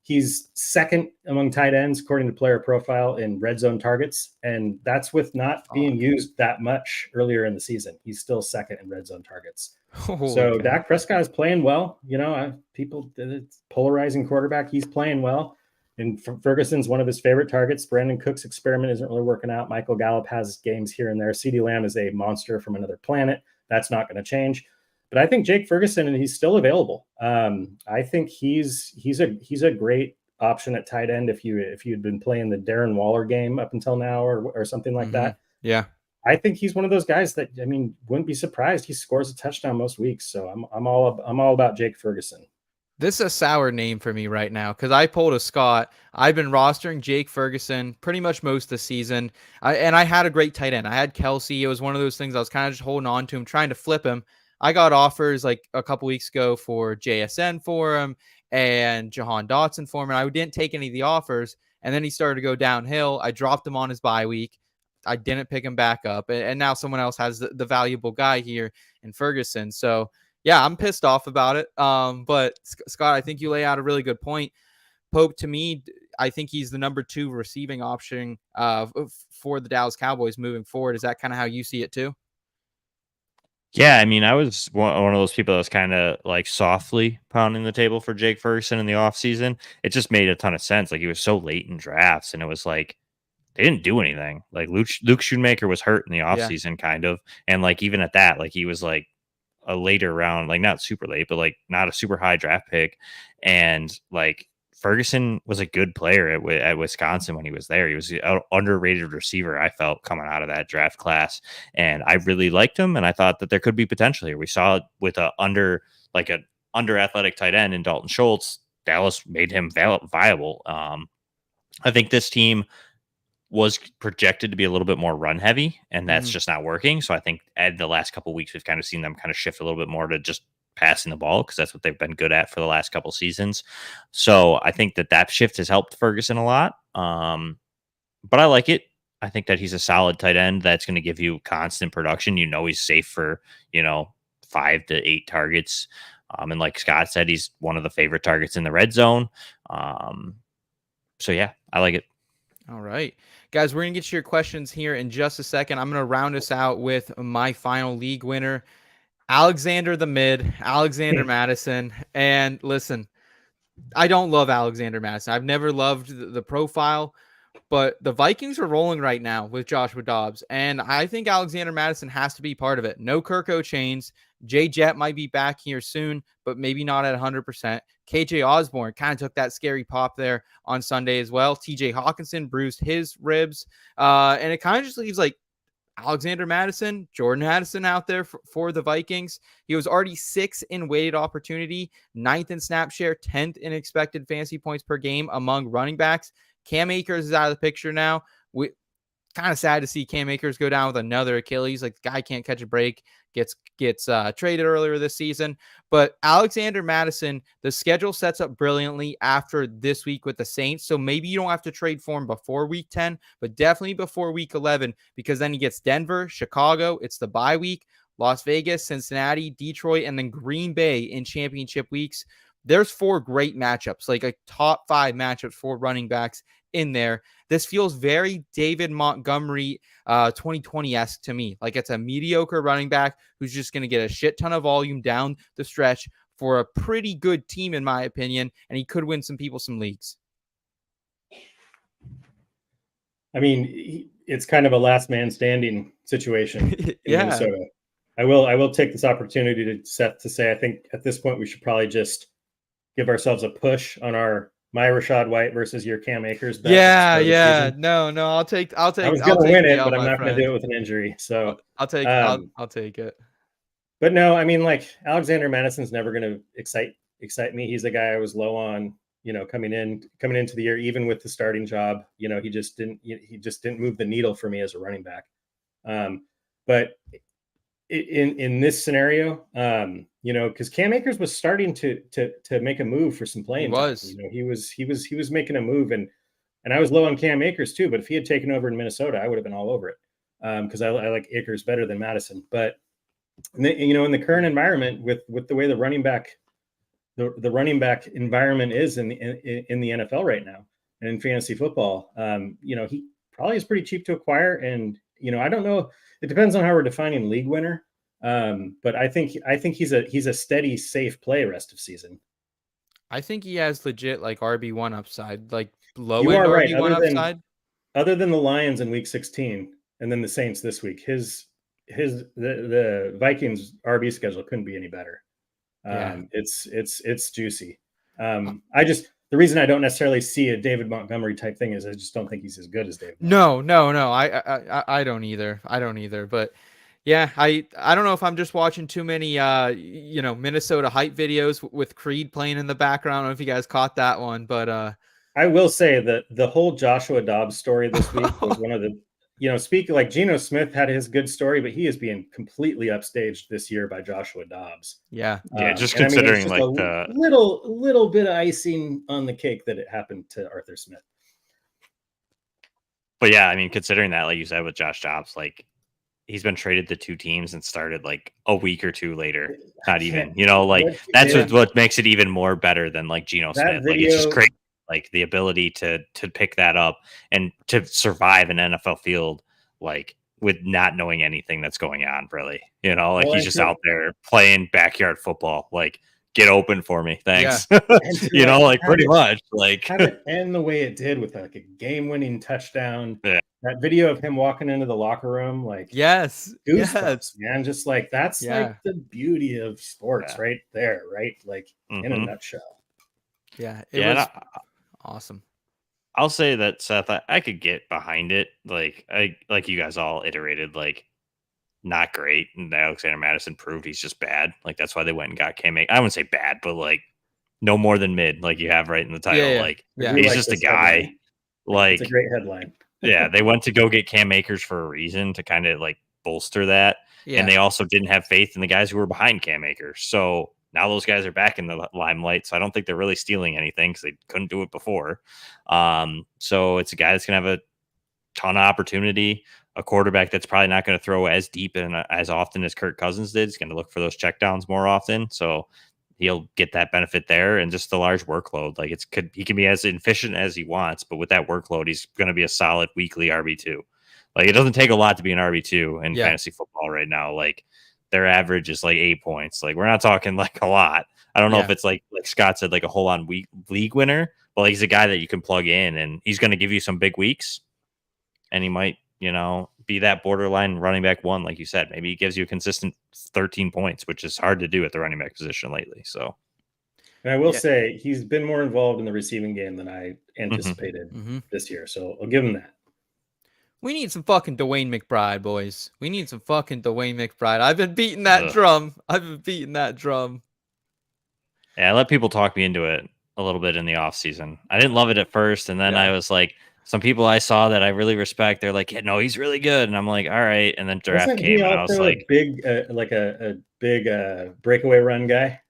He's second among tight ends, according to Player Profile, in red zone targets. And that's with not being used that much earlier in the season. He's still second in red zone targets. Dak Prescott is playing well. People, it's polarizing quarterback. He's playing well. And Ferguson's one of his favorite targets. Brandon Cook's experiment isn't really working out. Michael Gallup has games here and there. CeeDee Lamb is a monster from another planet. That's not going to change. But I think Jake Ferguson, and he's still available. I think he's a great option at tight end if you'd been playing the Darren Waller game up until now or something like that. Yeah, I think he's one of those guys that, I mean, wouldn't be surprised he scores a touchdown most weeks. So I'm all about Jake Ferguson. This is a sour name for me right now because I pulled a Scott. I've been rostering Jake Ferguson pretty much most of the season, and I had a great tight end. I had Kelsey. It was one of those things I was kind of just holding on to him, trying to flip him. I got offers like a couple weeks ago for JSN for him and Jahan Dotson for him, and I didn't take any of the offers. And then he started to go downhill. I dropped him on his bye week. I didn't pick him back up, and now someone else has the valuable guy here in Ferguson. So yeah, I'm pissed off about it. But Scott, I think you lay out a really good point. Pope, to me, I think he's the number 2 receiving option for the Dallas Cowboys moving forward. Is that kind of how you see it too? Yeah, I mean, I was one of those people that was kind of like softly pounding the table for Jake Ferguson in the offseason. It just made a ton of sense. Like, he was so late in drafts, and it was like they didn't do anything. Like, Luke Schoonmaker was hurt in the offseason, kind of. And like, even at that, like, he was like a later round, like not super late, but like not a super high draft pick. And like, Ferguson was a good player at Wisconsin when he was there. He was an underrated receiver, I felt, coming out of that draft class. And I really liked him, and I thought that there could be potential here. We saw it with an under athletic tight end in Dalton Schultz. Dallas made him viable. I think this team was projected to be a little bit more run heavy, and that's just not working. So I think at the last couple of weeks, we've kind of seen them kind of shift a little bit more to just passing the ball, because that's what they've been good at for the last couple seasons. So I think that shift has helped Ferguson a lot. But I like it. I think that he's a solid tight end that's going to give you constant production. He's safe for 5 to 8 targets. And like Scott said, he's one of the favorite targets in the red zone. So yeah, I like it. All right, guys, we're going to get to your questions here in just a second. I'm going to round us out with my final league winner, Alexander Mattison. And listen, I don't love Alexander Mattison. I've never loved the profile, but the Vikings are rolling right now with Joshua Dobbs, and I think Alexander Mattison has to be part of it. No Kirko Chains. Jay Jett might be back here soon, but maybe not at 100%. KJ Osborne kind of took that scary pop there on Sunday as well. TJ Hawkinson bruised his ribs, and it kind of just leaves like Alexander Mattison, Jordan Addison out there for the Vikings. He was already 6th in weighted opportunity, 9th in snap share, 10th in expected fantasy points per game among running backs. Cam Akers is out of the picture now. Kind of sad to see Cam Akers go down with another Achilles. Like, the guy can't catch a break. Gets traded earlier this season. But Alexander Mattison, the schedule sets up brilliantly after this week with the Saints. So maybe you don't have to trade for him before week 10, but definitely before week 11, because then he gets Denver, Chicago. It's the bye week, Las Vegas, Cincinnati, Detroit, and then Green Bay in championship weeks. there's 4 great matchups, like a top 5 matchups for running backs in there. This feels very David Montgomery 2020-esque to me. Like it's a mediocre running back who's just going to get a shit ton of volume down the stretch for a pretty good team, in my opinion, and he could win some people some leagues. I mean, it's kind of a last man standing situation in Minnesota. I will take this opportunity to Seth to say I think at this point we should probably just give ourselves a push on my Rashad White versus your Cam Akers bet. Yeah. No, I'll take. I was going to win it, but I'm not going to do it with an injury. So I'll take. I'll take it. But no, I mean, like Alexander Mattison's never going to excite me. He's the guy I was low on, coming into the year, even with the starting job. He just didn't move the needle for me as a running back. But in this scenario, because Cam Akers was starting to make a move for some playing time. He was making a move, and I was low on Cam Akers too. But if he had taken over in Minnesota, I would have been all over it because I like Akers better than Mattison. But in the current environment with the way the running back environment is in the NFL right now and in fantasy football, he probably is pretty cheap to acquire. And I don't know. It depends on how we're defining league winner. But I think he's a steady, safe play rest of season. I think he has legit like RB1 upside, like low end RB1 upside. Other than the Lions in week 16 and then the Saints this week, the Vikings RB schedule couldn't be any better. It's juicy. The reason I don't necessarily see a David Montgomery type thing is I just don't think he's as good as David. No. I don't either. But yeah, I don't know if I'm just watching too many Minnesota hype videos with Creed playing in the background. I don't know if you guys caught that one, but I will say that the whole Joshua Dobbs story this week was one of the speaking like Geno Smith had his good story, but he is being completely upstaged this year by Joshua Dobbs. Yeah. Just considering like the little bit of icing on the cake that it happened to Arthur Smith. But yeah, I mean, considering that, like you said, with Josh Dobbs, like he's been traded to 2 teams and started like a week or 2 later. Not even, that's what makes it even more better than like Geno Smith. Like it's just crazy. Like the ability to pick that up and to survive an NFL field, like with not knowing anything that's going on, really, he's just out there playing backyard football. Like, get open for me, thanks. Yeah. Pretty much, like have it end the way it did with like a game-winning touchdown. Yeah. That video of him walking into the locker room, like goosebumps, man. Just like that's like the beauty of sports, right there, right? Like in a nutshell. Yeah, it was awesome. I'll say that, Seth, I could get behind it. Like you guys all iterated, like not great. And Alexander Mattison proved he's just bad. Like that's why they went and got Cam. I wouldn't say bad, but like no more than mid, like you have right in the title. He's just a guy. Headline. Like it's a great headline. Yeah, they went to go get Cam Akers for a reason to kind of like bolster that. Yeah. And they also didn't have faith in the guys who were behind Cam Akers. So now those guys are back in the limelight. So I don't think they're really stealing anything because they couldn't do it before. So it's a guy that's going to have a ton of opportunity, a quarterback that's probably not going to throw as deep and as often as Kirk Cousins did. He's going to look for those checkdowns more often. So he'll get that benefit there, and just the large workload. Like he can be as efficient as he wants, but with that workload, he's going to be a solid weekly RB2. Like it doesn't take a lot to be an RB2 in fantasy football right now. Like their average is like 8 points. Like we're not talking like a lot. I don't know if it's like Scott said, like a whole on league winner, but like he's a guy that you can plug in and he's going to give you some big weeks, and he might, be that borderline running back 1, like you said. Maybe he gives you a consistent 13 points, which is hard to do at the running back position lately. So, and I will say he's been more involved in the receiving game than I anticipated this year. So I'll give him that. We need some fucking Dwayne McBride, boys. We need some fucking Dwayne McBride. I've been beating that drum. Yeah, I let people talk me into it a little bit in the offseason. I didn't love it at first, and then I was like, some people I saw that I really respect, they're like, yeah, no, he's really good. And I'm like, all right. And then draft came, and I was like, a big breakaway run guy.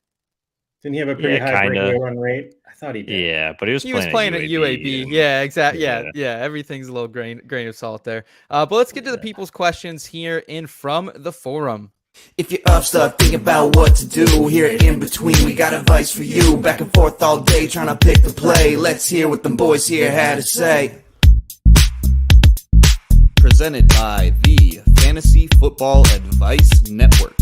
Didn't he have a pretty high breakaway run rate? I thought he did. Yeah, but he was playing at UAB. Yeah, exactly. Yeah. Everything's a little grain of salt there. But let's get to the people's questions here in from the forum. If you're up, start thinking about what to do. Here at In Between, we got advice for you. Back and forth all day, trying to pick the play. Let's hear what them boys here had to say. Presented by the Fantasy Football Advice Network.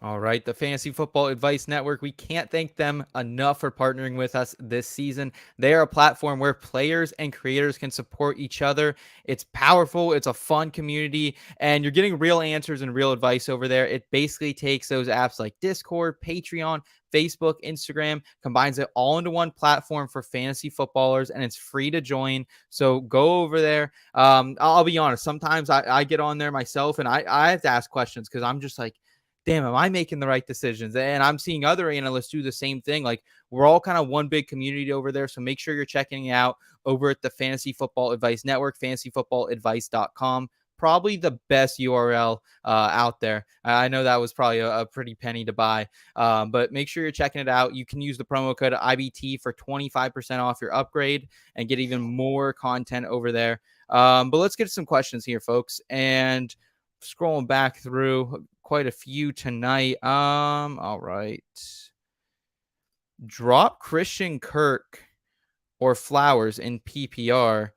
All right, the Fantasy Football Advice Network. We can't thank them enough for partnering with us this season. They are a platform where players and creators can support each other. It's powerful. It's a fun community, and you're getting real answers and real advice over there. It basically takes those apps like Discord, Patreon, Facebook, Instagram, combines it all into one platform for fantasy footballers, and it's free to join. So go over there. I'll be honest. Sometimes I get on there myself, and I have to ask questions because I'm just like, damn, am I making the right decisions? And I'm seeing other analysts do the same thing. Like, we're all kind of one big community over there. So make sure you're checking it out over at the Fantasy Football Advice Network, fantasyfootballadvice.com. Probably the best URL out there. I know that was probably a pretty penny to buy, but make sure you're checking it out. You can use the promo code IBT for 25% off your upgrade and get even more content over there. But let's get some questions here, folks. And scrolling back through quite a few tonight. All right. Drop Christian Kirk or Flowers in PPR.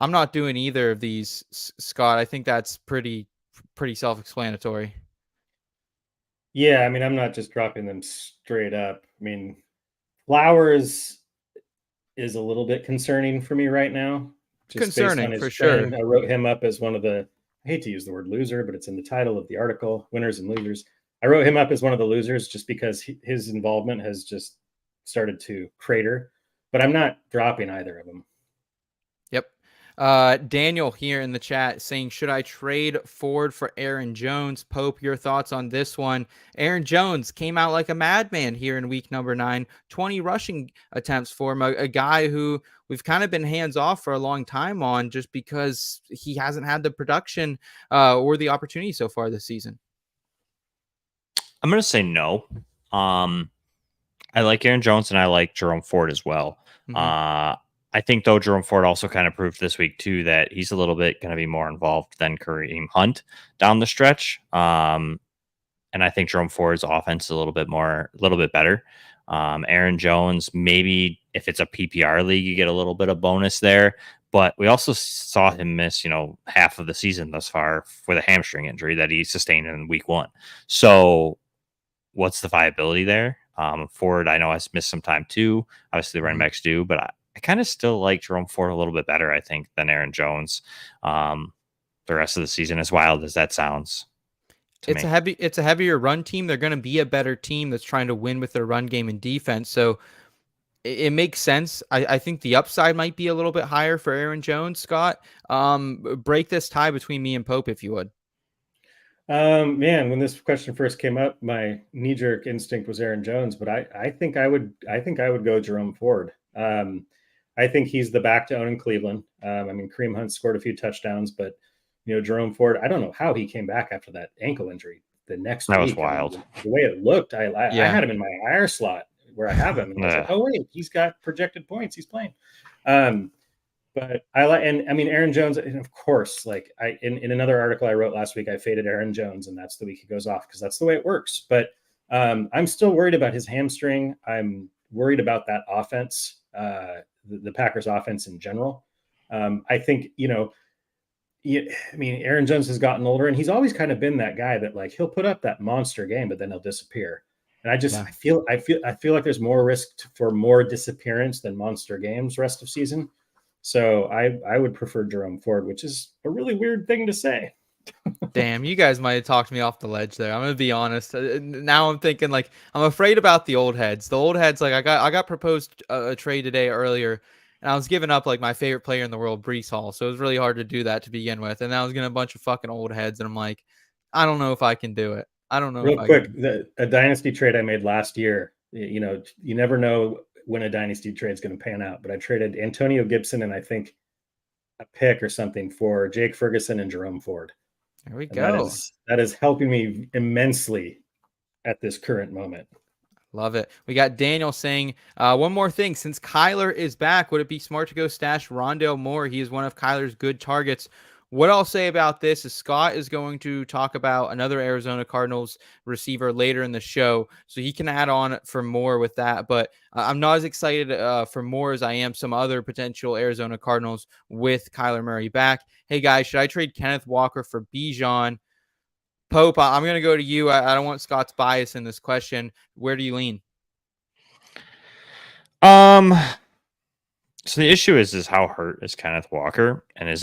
I'm not doing either of these, Scott. I think that's pretty self-explanatory. Yeah, I mean, I'm not just dropping them straight up. I mean, Flowers is a little bit concerning for me right now. Concerning, for sure. I wrote him up as one of the, I hate to use the word loser, but it's in the title of the article, winners and losers. I wrote him up as one of the losers just because his involvement has just started to crater, but I'm not dropping either of them. Yep. Daniel here in the chat saying, should I trade Ford for Aaron Jones? Pope, your thoughts on this one? Aaron Jones came out like a madman here in week number 9, 20 rushing attempts for him, a guy who we've kind of been hands off for a long time on just because he hasn't had the production or the opportunity so far this season. I'm going to say no. I like Aaron Jones and I like Jerome Ford as well. Mm-hmm. I think, though, Jerome Ford also kind of proved this week, too, that he's a little bit going to be more involved than Kareem Hunt down the stretch. And I think Jerome Ford's offense is a little bit better. Aaron Jones, maybe if it's a PPR league, you get a little bit of bonus there. But we also saw him miss, half of the season thus far with a hamstring injury that he sustained in week 1. So what's the viability there? Ford, I know, has missed some time, too. Obviously, the running backs do, but I kind of still like Jerome Ford a little bit better, I think, than Aaron Jones the rest of the season, as wild as that sounds. It's a heavier run team. They're going to be a better team that's trying to win with their run game and defense. So it makes sense. I think the upside might be a little bit higher for Aaron Jones. Scott, break this tie between me and Pope, if you would. Man, when this question first came up, my knee-jerk instinct was Aaron Jones, but I think I would go Jerome Ford. I think he's the back to own in Cleveland. I mean, Kareem Hunt scored a few touchdowns, but Jerome Ford, I don't know how he came back after that ankle injury the next week. That was wild. The way it looked, I had him in my IR slot where I have him. And I was like, oh wait, he's got projected points. He's playing. But I like, and I mean, Aaron Jones, and of course, like in another article I wrote last week, I faded Aaron Jones, and that's the week he goes off because that's the way it works. But I'm still worried about his hamstring. I'm worried about that offense. The Packers offense in general. I think, Aaron Jones has gotten older and he's always kind of been that guy that like, he'll put up that monster game, but then he'll disappear. And I feel like there's more risk for more disappearance than monster games rest of season. So I would prefer Jerome Ford, which is a really weird thing to say. Damn, you guys might have talked me off the ledge there. I'm gonna be honest. Now I'm thinking like I'm afraid about the old heads. The old heads, like I got proposed a trade today earlier, and I was giving up like my favorite player in the world, Breece Hall. So it was really hard to do that to begin with. And I was getting a bunch of fucking old heads, and I'm like, I don't know if I can do it. I don't know. Real quick, a dynasty trade I made last year. You never know when a dynasty trade is going to pan out. But I traded Antonio Gibson and I think a pick or something for Jake Ferguson and Jerome Ford. There we go. That is helping me immensely at this current moment. Love it. We got Daniel saying, one more thing. Since Kyler is back, would it be smart to go stash Rondale Moore? He is one of Kyler's good targets. What I'll say about this is Scott is going to talk about another Arizona Cardinals receiver later in the show, so he can add on for more with that. But I'm not as excited for more as I am some other potential Arizona Cardinals with Kyler Murray back. Hey, guys, should I trade Kenneth Walker for Bijan? Pope, I'm going to go to you. I don't want Scott's bias in this question. Where do you lean? So the issue is how hurt is Kenneth Walker, and is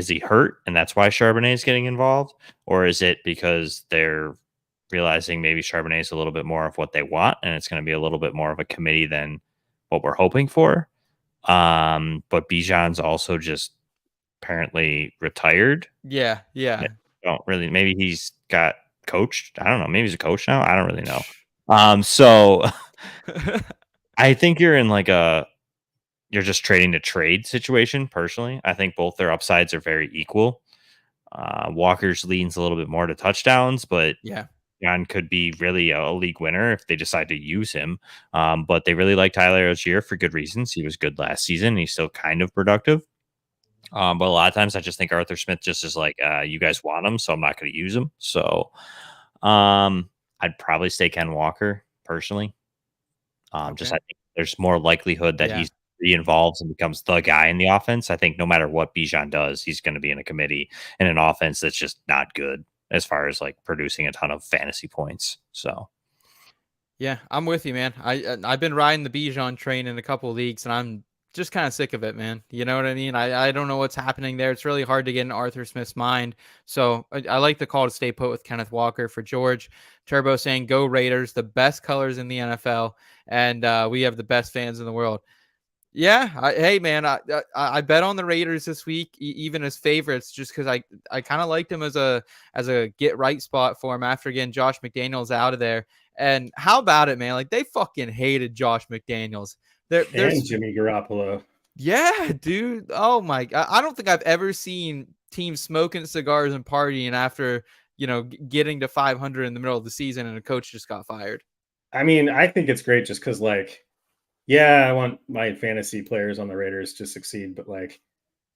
he hurt, and that's why Charbonnet is getting involved, or is it because they're realizing maybe Charbonnet is a little bit more of what they want, and it's going to be a little bit more of a committee than what we're hoping for. But Bijan's also just apparently retired. Yeah. Don't really. Maybe he's got coached. I don't know. Maybe he's a coach now. I don't really know. So I think you're in like you're just trading to trade situation. Personally, I think both their upsides are very equal. Walker's leans a little bit more to touchdowns, but yeah, John could be really a league winner if they decide to use him. But they really like Tyler Algier for good reasons. He was good last season. He's still kind of productive. But a lot of times I just think Arthur Smith just is like, you guys want him, so I'm not going to use him. So I'd probably stay Ken Walker personally. Just I think there's more likelihood that he's re-involves and becomes the guy in the offense. I think no matter what Bijan does, he's going to be in a committee in an offense that's just not good as far as like producing a ton of fantasy points. So yeah, I'm with you, man. I've been riding the Bijan train in a couple of leagues, and I'm just kind of sick of it, man. You know what I mean? I don't know what's happening there. It's really hard to get in Arthur Smith's mind. So I like the call to stay put with Kenneth Walker. For George Turbo saying, go Raiders, the best colors in the NFL. And we have the best fans in the world. Yeah. Hey, man, I bet on the Raiders this week, even as favorites, just because I kind of liked him as a get right spot for him after getting Josh McDaniels out of there. And how about it, man? Like, they fucking hated Josh McDaniels. There's Jimmy Garoppolo. Yeah, dude. Oh my God. I don't think I've ever seen teams smoking cigars and partying after, getting to 500 in the middle of the season and a coach just got fired. I mean, I think it's great just because, like, yeah, I want my fantasy players on the Raiders to succeed, but like,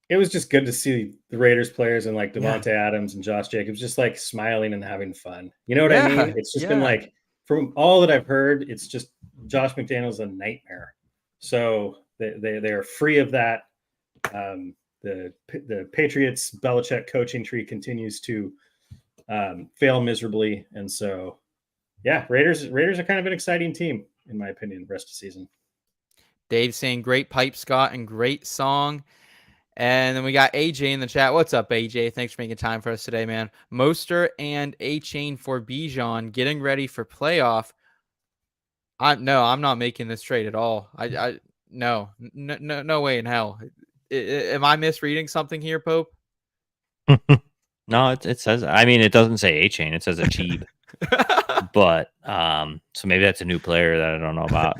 it was just good to see the Raiders players and like Devontae Adams and Josh Jacobs just like smiling and having fun. You know what I mean? It's just been like, from all that I've heard, it's just Josh McDaniels a nightmare. So they are free of that. The Patriots Belichick coaching tree continues to fail miserably, and so Raiders are kind of an exciting team in my opinion. The rest of the season. Dave saying great pipe, Scott, and great song. And then we got AJ in the chat. What's up, AJ? Thanks for making time for us today, man. Mostert and A-Chain for Bijan getting ready for playoff. I'm not making this trade at all. No way in hell. Am I misreading something here, Pope? No, it says. I mean, it doesn't say A-Chain. It says Achieve. But so maybe that's a new player that I don't know about.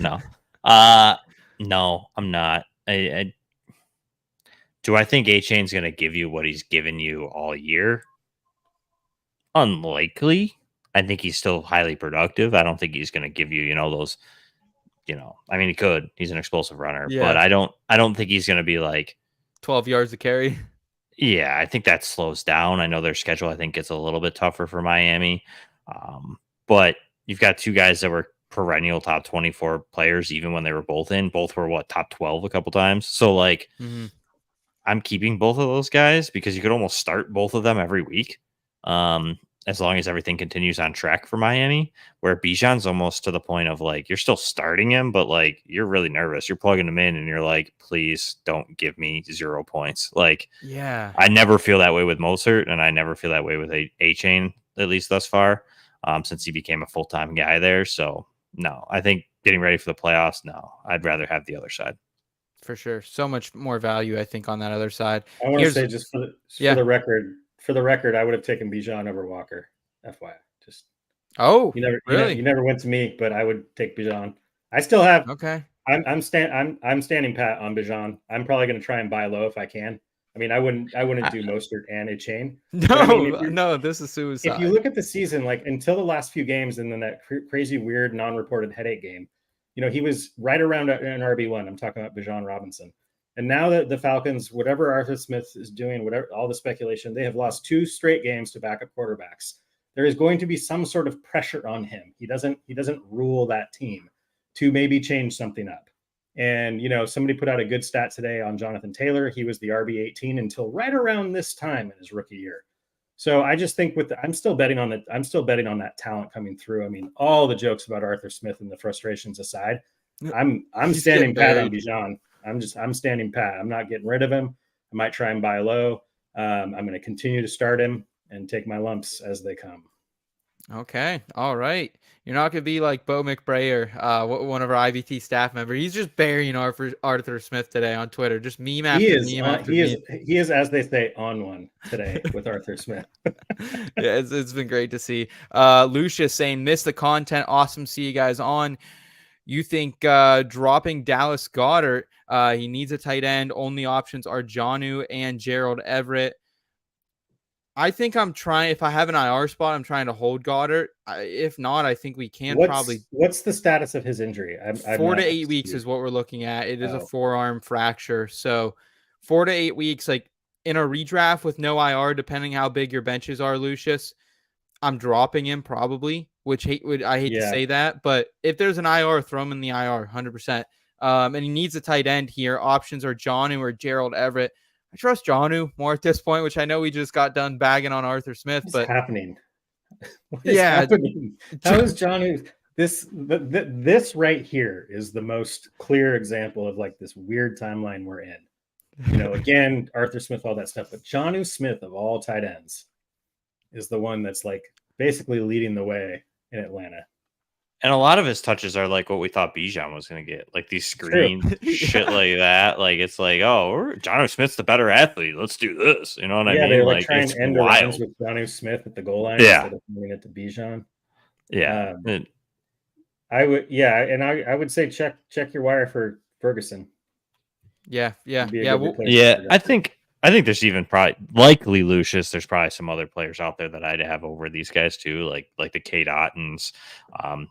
No, I'm not. Do I think A-Chain's going to give you what he's given you all year? Unlikely. I think he's still highly productive. I don't think he's going to give you, those, I mean, he could. He's an explosive runner, but I don't think he's going to be like 12 yards to carry. Yeah, I think that slows down. I know their schedule, I think, gets a little bit tougher for Miami. But you've got two guys that were perennial top 24 players, even when they were both in. Both were top 12 a couple times. So, like, I'm keeping both of those guys because you could almost start both of them every week. As long as everything continues on track for Miami, where Bijan's almost to the point of like, you're still starting him, but like, you're really nervous. You're plugging him in and you're like, please don't give me 0 points. Like, I never feel that way with Mostert, and I never feel that way with A-Chain, at least thus far, since he became a full-time guy there. So no, I think getting ready for the playoffs, no, I'd rather have the other side. For sure. So much more value, I think, on that other side. I want to say just for the record, I would have taken Bijan over Walker. FYI, just you never went to me, but I would take Bijan. I still have. Okay. I'm standing pat on Bijan. I'm probably going to try and buy low if I can. I mean, I wouldn't do Mostert and A-Chain. No, this is suicide. If you look at the season, like until the last few games, and then that crazy weird non-reported headache game, he was right around an RB1. I'm talking about Bijan Robinson. And now that the Falcons, whatever Arthur Smith is doing, whatever all the speculation, they have lost 2 straight games to backup quarterbacks. There is going to be some sort of pressure on him. He doesn't rule that team to maybe change something up. And, somebody put out a good stat today on Jonathan Taylor. He was the RB18 until right around this time in his rookie year. So I just think I'm still betting on that talent coming through. I mean, all the jokes about Arthur Smith and the frustrations aside, I'm standing pat on Bijan. I'm standing pat. I'm not getting rid of him. I might try and buy low. I'm going to continue to start him and take my lumps as they come. Okay. All right. You're not going to be like Bo McBrayer, one of our IVT staff members. He's just burying Arthur Smith today on Twitter. Just meme after meme after meme. He is, as they say, on one today with Arthur Smith. Yeah, it's been great to see. Lucius saying, miss the content. Awesome to see you guys on. You think dropping Dallas Goedert, he needs a tight end. Only options are Jonnu and Gerald Everett. I think I'm trying, if I have an IR spot, I'm trying to hold Goddard. If not, I think we can probably. What's the status of his injury? 4 to 8 weeks is what we're looking at. It is a forearm fracture. So 4 to 8 weeks, like in a redraft with no IR, depending how big your benches are, Lucius, I'm dropping him probably, I hate to say that. But if there's an IR, throw him in the IR, 100%. And he needs a tight end here. Options are Jonnu or Gerald Everett. I trust Jonnu more at this point, which I know we just got done bagging on Arthur Smith. What's but happening? Happening? How is Jonnu? This right here is the most clear example of like this weird timeline we're in. Again, Arthur Smith, all that stuff, but Jonnu Smith of all tight ends is the one that's like basically leading the way in Atlanta. And a lot of his touches are like what we thought Bijan was going to get, like these screen shit like that. Like it's like, oh, Jonnu Smith's the better athlete. Let's do this. You know what I mean? They're like trying to end the runs with Jonnu Smith at the goal line instead of moving it to Bijan. Yeah, I would. Yeah, and I would say check your wire for Ferguson. Yeah. I think there's even probably likely Lucius. There's probably some other players out there that I'd have over these guys too, like the Kate Ottens,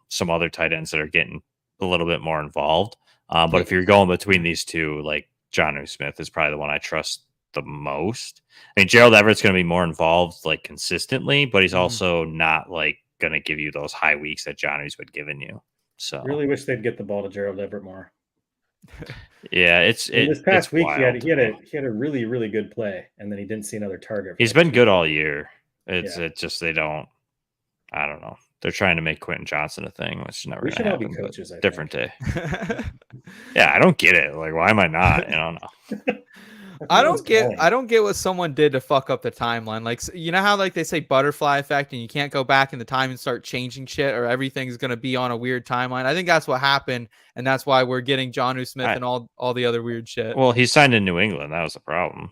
some other tight ends that are getting a little bit more involved. But if you're going between these two, like Jonnu Smith is probably the one I trust the most. I mean, Gerald Everett's going to be more involved like consistently, but he's also not like going to give you those high weeks that Jonnu's been giving you. So really wish they'd get the ball to Gerald Everett more. Yeah, this past week he had a really, really good play, and then he didn't see another target. He's been good all year. It's just I don't know. They're trying to make Quentin Johnson a thing, which is never going to happen. All be coaches, different day. Yeah, I don't get it. Like, why am I not? I don't know. I don't get what someone did to fuck up the timeline. Like, you know how like they say butterfly effect and you can't go back in the time and start changing shit or everything's going to be on a weird timeline. I think that's what happened. And that's why we're getting Jonnu Smith and all the other weird shit. Well, he signed in New England. That was the problem.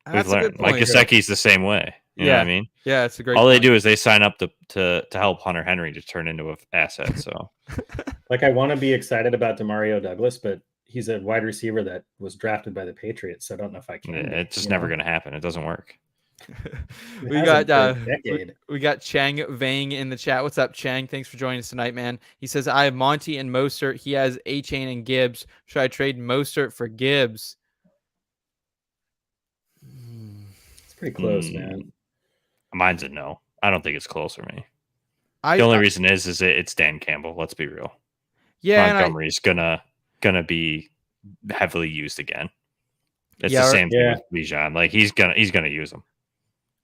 That's We've learned. Mike Gesicki's the same way. You know what I mean? Yeah, it's a great All they do is they sign up to help Hunter Henry to turn into an asset. So like I want to be excited about Demario Douglas, but he's a wide receiver that was drafted by the Patriots, so I don't know if I can. It's just never going to happen. It doesn't work. we got Cheng Vang in the chat. What's up, Cheng? Thanks for joining us tonight, man. He says, I have Monty and Mostert. He has A-Chain and Gibbs. Should I trade Mostert for Gibbs? It's pretty close, man. Mine's a no. I don't think it's close for me. The only reason is it's Dan Campbell. Let's be real. Yeah, Montgomery's gonna be heavily used again. It's the same thing with Bijan. Like he's gonna use them.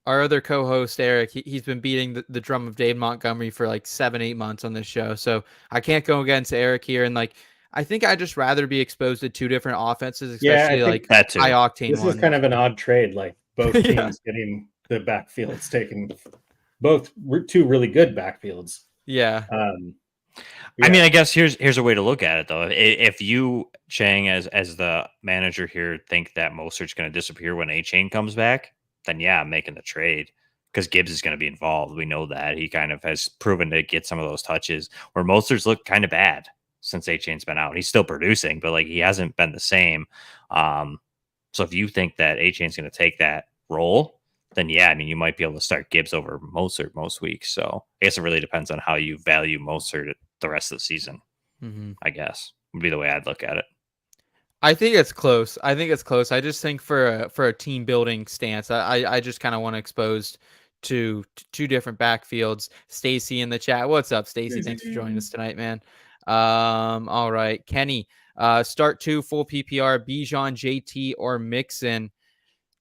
Our other co-host Eric, he's been beating the drum of Dave Montgomery for like 7-8 months on this show, so I can't go against Eric here. And like, I think I'd just rather be exposed to two different offenses, especially like high octane. This is kind of an odd trade. Like both teams getting the backfields taken, both two really good backfields. Yeah. I mean, I guess here's a way to look at it though. If you, Chang, as the manager here, think that Mostert's going to disappear when A-Chain comes back, then yeah, I'm making the trade because Gibbs is going to be involved. We know that he kind of has proven to get some of those touches where Mostert's looked kind of bad since A-Chain's been out. He's still producing, but like he hasn't been the same. So if you think that A-Chain's going to take that role, then yeah, I mean, you might be able to start Gibbs over Mostert most weeks. So I guess it really depends on how you value Mostert the rest of the season. I guess would be the way I'd look at it. I think it's close. I just think for a team building stance, I just kind of want to expose to two different backfields. Stacy in the chat. What's up, Stacy? Thanks for joining us tonight, man. All right. Kenny, start 2 full PPR, Bijan, JT, or Mixon.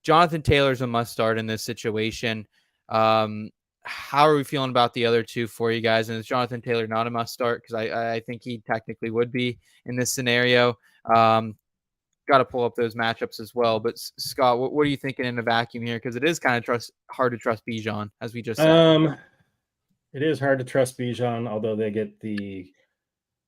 Jonathan Taylor's a must start in this situation. How are we feeling about the other two for you guys? And is Jonathan Taylor not a must start? Because I think he technically would be in this scenario. Got to pull up those matchups as well. But Scott, what are you thinking in a vacuum here? Because it is kind of hard to trust Bijan, as we just said. It is hard to trust Bijan, although they get week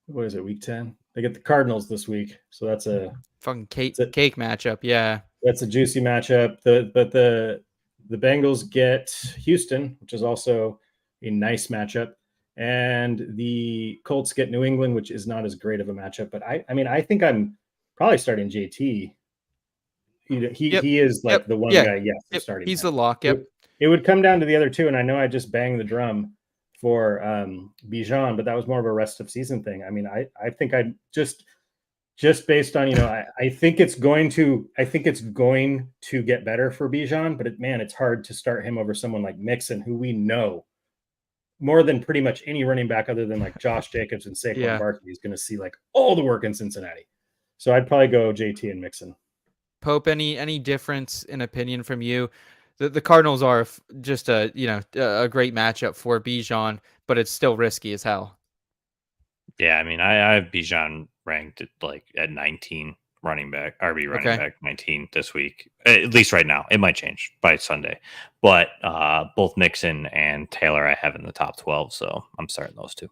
10? They get the Cardinals this week, so that's a fucking cake matchup. Yeah, that's a juicy matchup. But the Bengals get Houston, which is also a nice matchup, and the Colts get New England, which is not as great of a matchup. But I think I'm probably starting JT. He is like the one guy. Yes, starting. He's the lock. Yep. It would come down to the other two, and I know I just banged the drum for Bijan, but that was more of a rest of season thing. I mean, I think I just based on, I think it's going to get better for Bijan, but it's hard to start him over someone like Mixon, who we know more than pretty much any running back other than like Josh Jacobs and Saquon Barkley is going to see like all the work in Cincinnati. So I'd probably go JT and Mixon. Pope, any difference in opinion from you? The Cardinals are just a great matchup for Bijan, but it's still risky as hell. Yeah, I mean, I have Bijan ranked at 19 running back, RB running back 19 this week, at least right now. It might change by Sunday, but both Mixon and Taylor I have in the top 12, so I'm starting those two.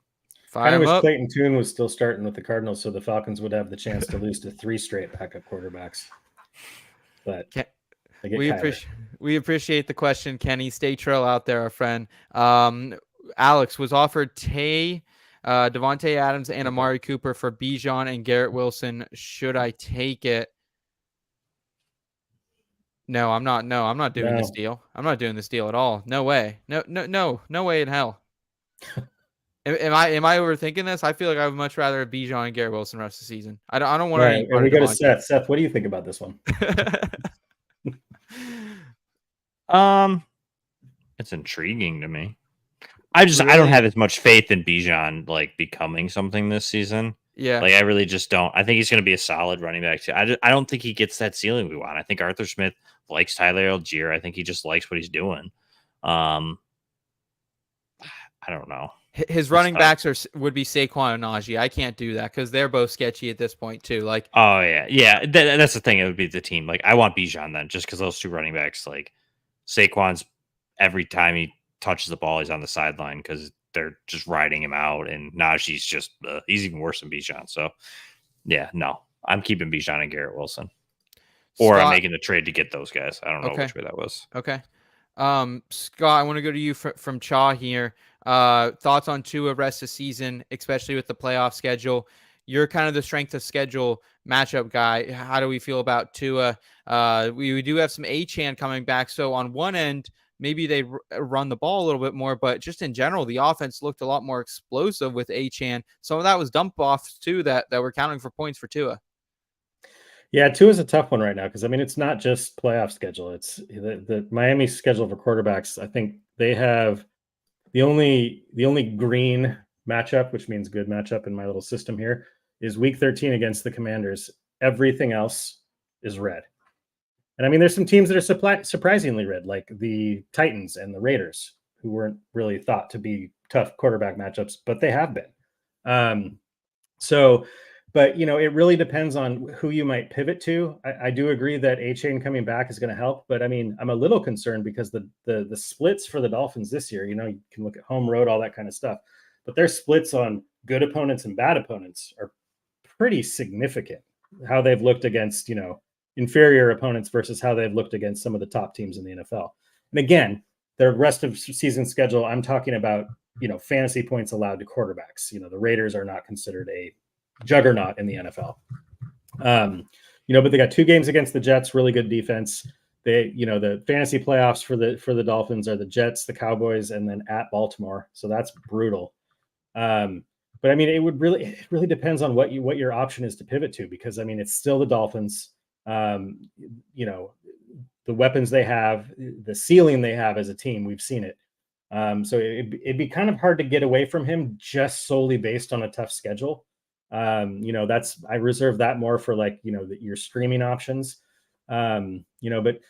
I wish Clayton Tune was still starting with the Cardinals, so the Falcons would have the chance to lose to 3 straight backup quarterbacks. But we appreciate the question, Kenny. Stay trail out there, our friend. Alex was offered Devontae Adams and Amari Cooper for Bijan and Garrett Wilson. Should I take it? No, I'm not. No, I'm not doing this deal. I'm not doing this deal at all. No way. No way in hell. Am I overthinking this? I feel like I would much rather have Bijan and Garrett Wilson rest of the season. I don't want to. Right. And we go to Seth. Seth, what do you think about this one? It's intriguing to me. I don't have as much faith in Bijan becoming something this season. Yeah, I really just don't. I think he's going to be a solid running back too. I don't think he gets that ceiling we want. I think Arthur Smith likes Tyler Algier. I think he just likes what he's doing. I don't know. His running backs would be Saquon and Najee. I can't do that because they're both sketchy at this point too. Oh yeah. That's the thing. It would be the team. I want Bijan then, just because those two running backs, Saquon's every time he touches the ball, he's on the sideline because they're just riding him out, and Najee's just he's even worse than Bijan. So yeah, no, I'm keeping Bijan and Garrett Wilson, or Scott, I'm making the trade to get those guys. I don't know which way that was. Okay, Scott, I want to go to you from Chaw here. Thoughts on Tua rest of season, especially with the playoff schedule. You're kind of the strength of schedule matchup guy. How do we feel about Tua? We do have some Achane coming back. So on one end, maybe they run the ball a little bit more, but just in general, the offense looked a lot more explosive with Achane. Some of that was dump offs too that were counting for points for Tua. Yeah, Tua's a tough one right now because it's not just playoff schedule. It's the Miami schedule for quarterbacks. I think they have the only green matchup, which means good matchup in my little system here, is week 13 against the Commanders. Everything else is red. And there's some teams that are surprisingly red, like the Titans and the Raiders, who weren't really thought to be tough quarterback matchups, but they have been. But it really depends on who you might pivot to. I do agree that Achane coming back is going to help, but I'm a little concerned because the splits for the Dolphins this year, you can look at home road, all that kind of stuff, but their splits on good opponents and bad opponents are pretty significant. How they've looked against, inferior opponents versus how they've looked against some of the top teams in the NFL. And again, their rest of season schedule, I'm talking about, fantasy points allowed to quarterbacks. The Raiders are not considered a juggernaut in the NFL. But they got 2 games against the Jets, really good defense. They, the fantasy playoffs for the Dolphins are the Jets, the Cowboys, and then at Baltimore. So that's brutal. But I mean, it really depends on what your option is to pivot to, because I mean, it's still the Dolphins. You know, the weapons they have, the ceiling they have as a team, we've seen it. So it'd be kind of hard to get away from him just solely based on a tough schedule. You know, I reserve that more for, like, you know, your streaming options. You know, but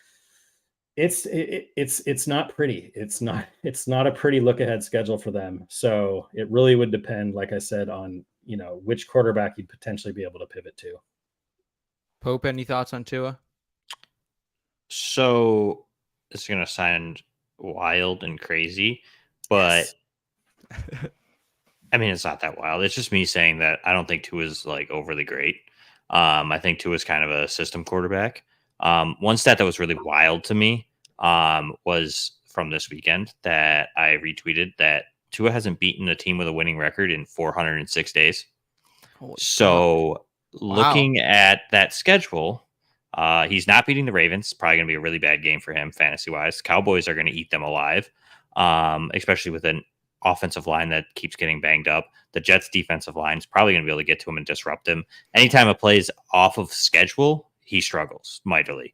it's not pretty. It's not a pretty look ahead schedule for them. So it really would depend, like I said, on, you know, which quarterback you'd potentially be able to pivot to. Pope, any thoughts on Tua? So it's going to sound wild and crazy, but I mean, it's not that wild. It's just me saying that I don't think Tua's like overly great. I think Tua's kind of a system quarterback. One stat that was really wild to me was from this weekend that I retweeted, that Tua hasn't beaten a team with a winning record in 406 days. Holy so fuck. Looking at that schedule, he's not beating the Ravens. Probably going to be a really bad game for him fantasy wise. Cowboys are going to eat them alive, especially with an offensive line that keeps getting banged up. The Jets defensive line is probably going to be able to get to him and disrupt him. Anytime it plays off of schedule, he struggles mightily.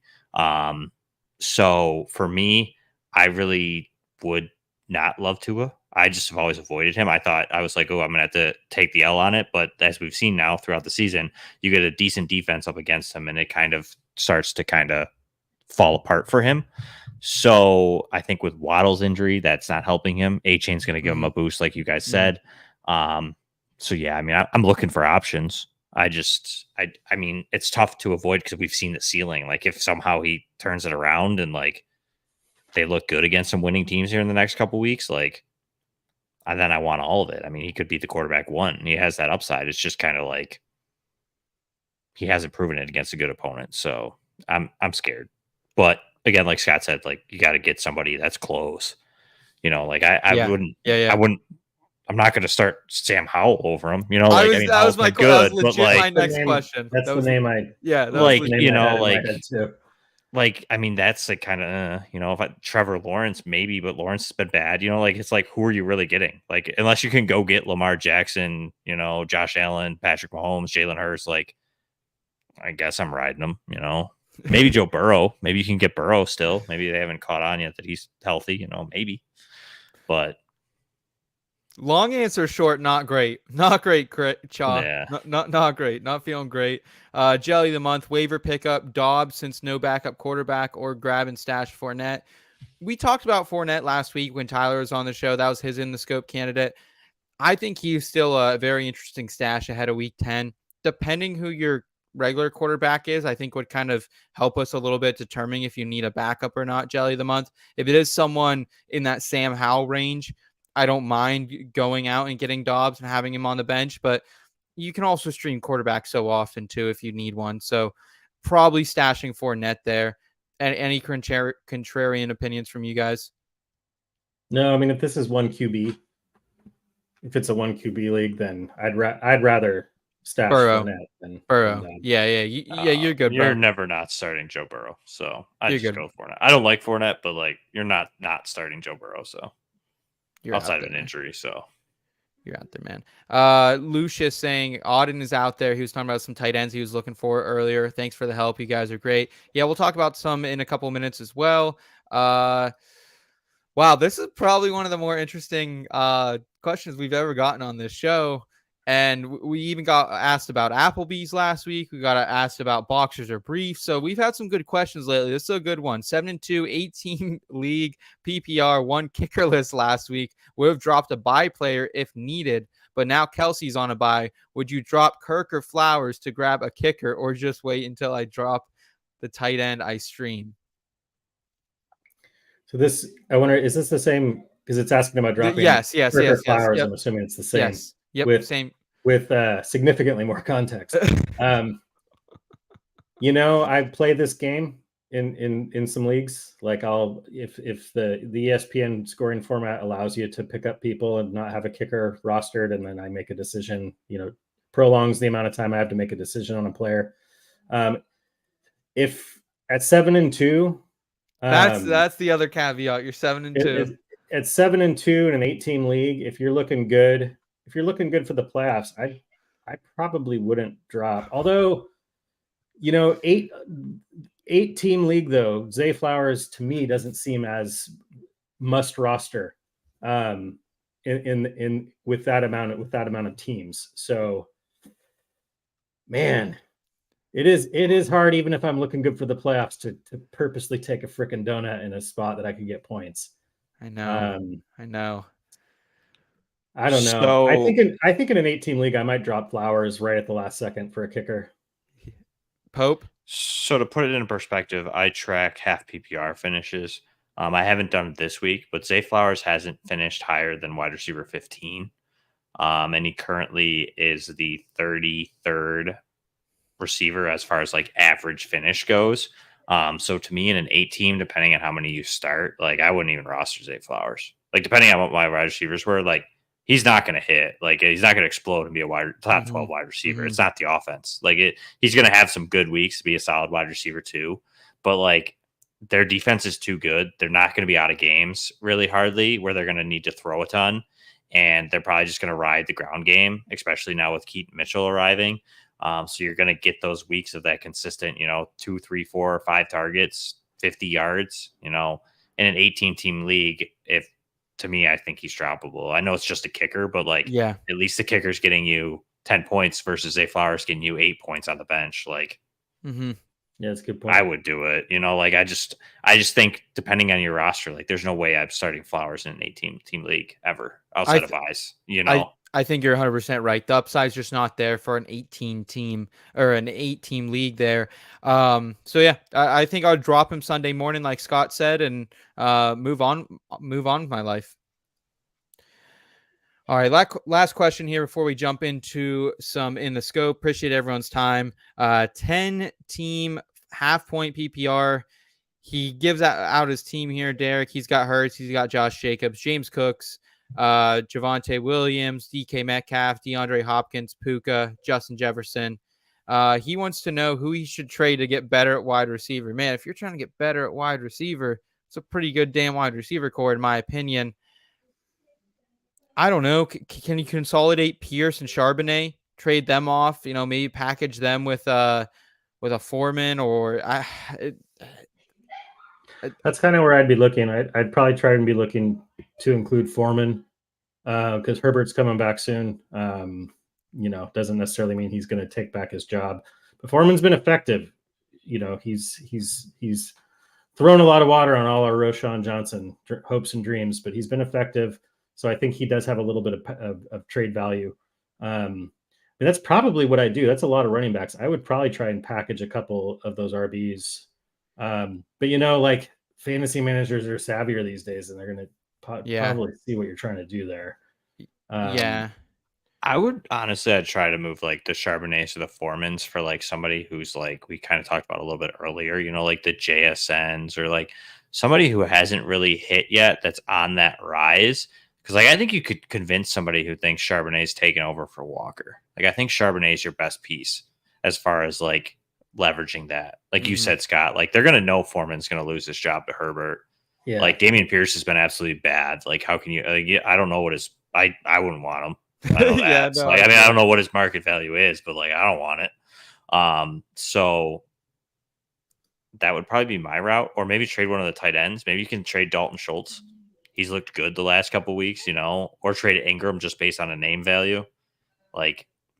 So for me, I really would not love Tua. I just have always avoided him. I was like, oh, I'm going to have to take the L on it. But as we've seen now throughout the season, you get a decent defense up against him, and it kind of starts to kind of fall apart for him. So I think with Waddle's injury, that's not helping him. A-Chain's going to give him a boost, like you guys said. So yeah, I mean, I'm looking for options. I mean, it's tough to avoid because we've seen the ceiling. Like, if somehow he turns it around and like they look good against some winning teams here in the next couple weeks, like, and then I want all of it. I mean, he could be the quarterback one. He has that upside. It's just kind of like he hasn't proven it against a good opponent. So I'm scared. But again, like Scott said, like, you got to get somebody that's close. You know, like I wouldn't. I'm not going to start Sam Howell over him. You know, like, that was my next question. That's the name I. Yeah, like, you know, like. Like, I mean, that's like kind of, you know, if Trevor Lawrence, maybe, but Lawrence has been bad, you know, like, it's like, who are you really getting? Like, unless you can go get Lamar Jackson, you know, Josh Allen, Patrick Mahomes, Jalen Hurts, like, I guess I'm riding them, you know, maybe Joe Burrow, maybe you can get Burrow still. Maybe they haven't caught on yet that he's healthy, you know, maybe, but. Long answer short, not great. Not great, Chaw. Yeah. Not great. Not feeling great. Jelly of the month, waiver pickup, Dobbs, since no backup quarterback, or grab and stash Fournette. We talked about Fournette last week when Tyler was on the show. That was his in the scope candidate. I think he's still a very interesting stash ahead of week 10. Depending who your regular quarterback is, I think would kind of help us a little bit determining if you need a backup or not, Jelly of the month. If it is someone in that Sam Howell range, I don't mind going out and getting Dobbs and having him on the bench, but you can also stream quarterback so often too if you need one. So probably stashing Fournette there. And any contrarian opinions from you guys? No, I mean, if this is one QB, if it's a one QB league, then I'd rather stash Fournette than Burrow. Yeah, you're good. You're never not starting Joe Burrow, so I just go with Fournette. I don't like Fournette, but like, you're not starting Joe Burrow, so. You're outside of an injury, so you're out there, man. Lucius saying Auden is out there. He was talking about some tight ends he was looking for earlier. Thanks for the help. You guys are great. Yeah, we'll talk about some in a couple of minutes as well. Wow, this is probably one of the more interesting questions we've ever gotten on this show. And we even got asked about Applebee's last week. We got asked about boxers or briefs. So we've had some good questions lately. This is a good one. 7-2, 18 league PPR, one kickerless last week. Would have dropped a bye player if needed, but now Kelsey's on a bye. Would you drop Kirk or Flowers to grab a kicker, or just wait until I drop the tight end I stream? So this, I wonder, is this the same? Because it's asking about dropping Yes, Kirk or Flowers. Yep. I'm assuming it's the same. Yes. Yep, same. With significantly more context. You know, I've played this game in some leagues. Like, if the ESPN scoring format allows you to pick up people and not have a kicker rostered, and then I make a decision, you know, prolongs the amount of time I have to make a decision on a player. If at 7-2, that's the other caveat. You're 7-2. At 7-2 in an 18 league, if you're looking good, if you're looking good for the playoffs, I probably wouldn't drop. Although, you know, eight team league though, Zay Flowers to me doesn't seem as must roster in with that amount of teams. So, man, it is hard even if I'm looking good for the playoffs to purposely take a freaking donut in a spot that I could get points. I know. I know. I don't know. So, I think in an 8-team league, I might drop Flowers right at the last second for a kicker. Pope. So to put it in perspective, I track half PPR finishes. I haven't done it this week, but Zay Flowers hasn't finished higher than wide receiver 15. And he currently is the 33rd receiver as far as like average finish goes. So to me, in an 8-team, depending on how many you start, like I wouldn't even roster Zay Flowers. Like depending on what my wide receivers were, like he's not going to hit. Like he's not going to explode and be a top 12 wide receiver. It's not the offense. Like he's going to have some good weeks to be a solid wide receiver too. But like their defense is too good. They're not going to be out of games really hardly where they're going to need to throw a ton. And they're probably just going to ride the ground game, especially now with Keaton Mitchell arriving. So you're going to get those weeks of that consistent, 2, 3, 4, 5 targets, 50 yards, in an 18-team league. To me, I think he's droppable. I know it's just a kicker, but at least the kicker's getting you 10 points versus Zay Flowers getting you 8 points on the bench. Yeah, that's a good point. I would do it. I just think depending on your roster, there's no way I'm starting Flowers in an 18-team league ever outside of eyes. I think you're 100% right. The upside's just not there for an 18-team or an 8-team league there. So yeah, I think I'll drop him Sunday morning, like Scott said, and move on with my life. All right, last question here before we jump into some in the scope. Appreciate everyone's time. 10-team half-point PPR. He gives out his team here, Derek. He's got Hurts. He's got Josh Jacobs, James Cooks, Javonte Williams, DK Metcalf, DeAndre Hopkins, Puka, Justin Jefferson. He wants to know who he should trade to get better at wide receiver. Man, if you're trying to get better at wide receiver, it's a pretty good damn wide receiver core, in my opinion. I don't know. Can you consolidate Pierce and Charbonnet, trade them off? Maybe package them with a Foreman or that's kind of where I'd be looking. I'd probably try and be looking to include Foreman because Herbert's coming back soon. Doesn't necessarily mean he's going to take back his job, but Foreman's been effective. He's thrown a lot of water on all our Roshan Johnson hopes and dreams, but he's been effective. So I think he does have a little bit of trade value. But that's probably what I do. That's a lot of running backs. I would probably try and package a couple of those RBs. But fantasy managers are savvier these days, and they're going to probably see what you're trying to do there. I would honestly, I'd try to move the Charbonnets or the Foremans for somebody who's we kind of talked about a little bit earlier, the JSNs or somebody who hasn't really hit yet that's on that rise. Because I think you could convince somebody who thinks Charbonnet's taken over for Walker. I think Charbonnet is your best piece as far as leveraging that. You said, Scott, they're going to know Foreman's going to lose his job to Herbert. Yeah. Dameon Pierce has been absolutely bad. How can you, I don't know what his, I wouldn't want him. I know that. I don't know what his market value is, but I don't want it. So that would probably be my route, or maybe trade one of the tight ends. Maybe you can trade Dalton Schultz. He's looked good the last couple of weeks, or trade Ingram just based on a name value.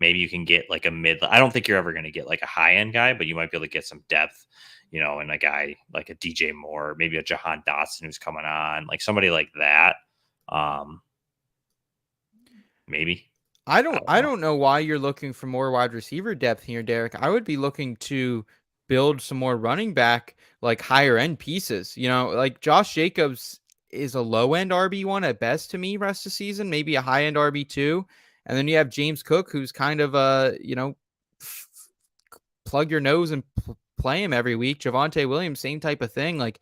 Maybe you can get a mid. I don't think you're ever going to get a high end guy, but you might be able to get some depth, in a guy like a DJ Moore, maybe a Jahan Dotson who's coming on, somebody like that. Maybe. I don't know why you're looking for more wide receiver depth here, Derek. I would be looking to build some more running back, higher end pieces. Josh Jacobs is a low end RB1 at best to me rest of the season, maybe a high end RB2. And then you have James Cook, who's kind of plug your nose and play him every week. Javonte Williams, same type of thing.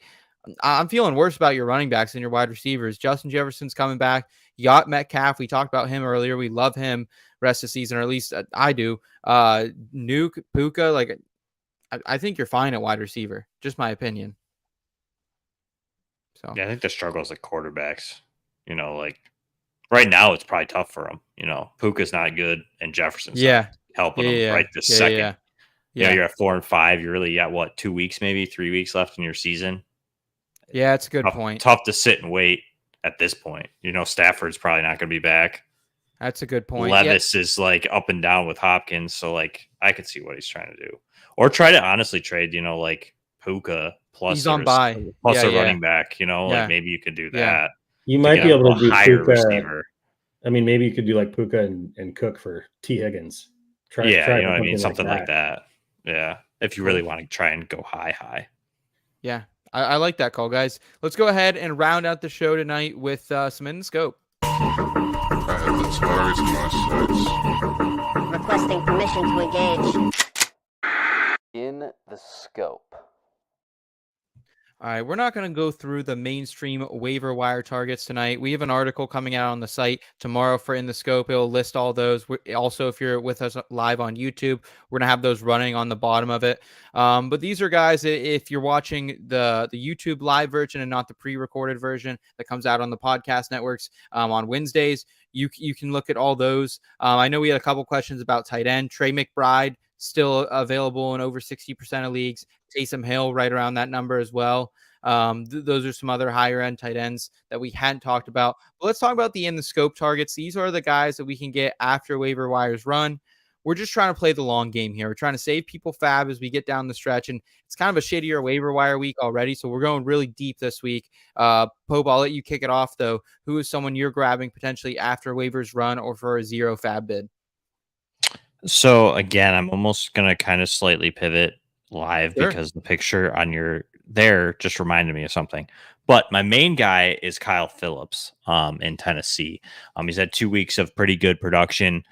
I'm feeling worse about your running backs than your wide receivers. Justin Jefferson's coming back. You got Metcalf. We talked about him earlier. We love him rest of the season, or at least I do. Nuke, Puka, I think you're fine at wide receiver. Just my opinion. So yeah, I think the struggle is quarterbacks. right now it's probably tough for him. Puka's not good, and Jefferson's not helping him right this second. Yeah. You're at 4-5. You're really at what, 2 weeks, maybe 3 weeks left in your season. Yeah, that's a good point. Tough to sit and wait at this point. Stafford's probably not going to be back. That's a good point. Levis is like up and down with Hopkins, so like I could see what he's trying to do, or try to honestly trade. Like Puka plus he's on bye plus a running back. Like maybe you could do that. You might be able to do higher Puka. Receiver. I mean, maybe you could do like Puka and Cook for T Higgins. Try you know what I mean, something like that. Yeah, if you really want to try and go high. Yeah, I like that call, guys. Let's go ahead and round out the show tonight with some In the Scope. I have the targets in my sights. Requesting permission to engage. In the Scope. All right, we're not going to go through the mainstream waiver wire targets tonight. We have an article coming out on the site tomorrow for In the Scope. It'll list all those. Also, if you're with us live on YouTube, we're going to have those running on the bottom of it. But these are guys, if you're watching the YouTube live version and not the pre-recorded version that comes out on the podcast networks on Wednesdays, you can look at all those. I know we had a couple questions about tight end. Trey McBride, still available in over 60% of leagues. Taysom Hill right around that number as well. Those are some other higher end tight ends that we hadn't talked about. But let's talk about the In the Scope targets. These are the guys that we can get after waiver wires run. We're just trying to play the long game here. We're trying to save people fab as we get down the stretch, and it's kind of a shittier waiver wire week already, so we're going really deep this week. Pope, I'll let you kick it off, though. Who is someone you're grabbing potentially after waivers run or for a zero fab bid? So, again, I'm almost going to kind of slightly pivot live because the picture on your there just reminded me of something. But my main guy is Kyle Phillips in Tennessee. He's had 2 weeks of pretty good production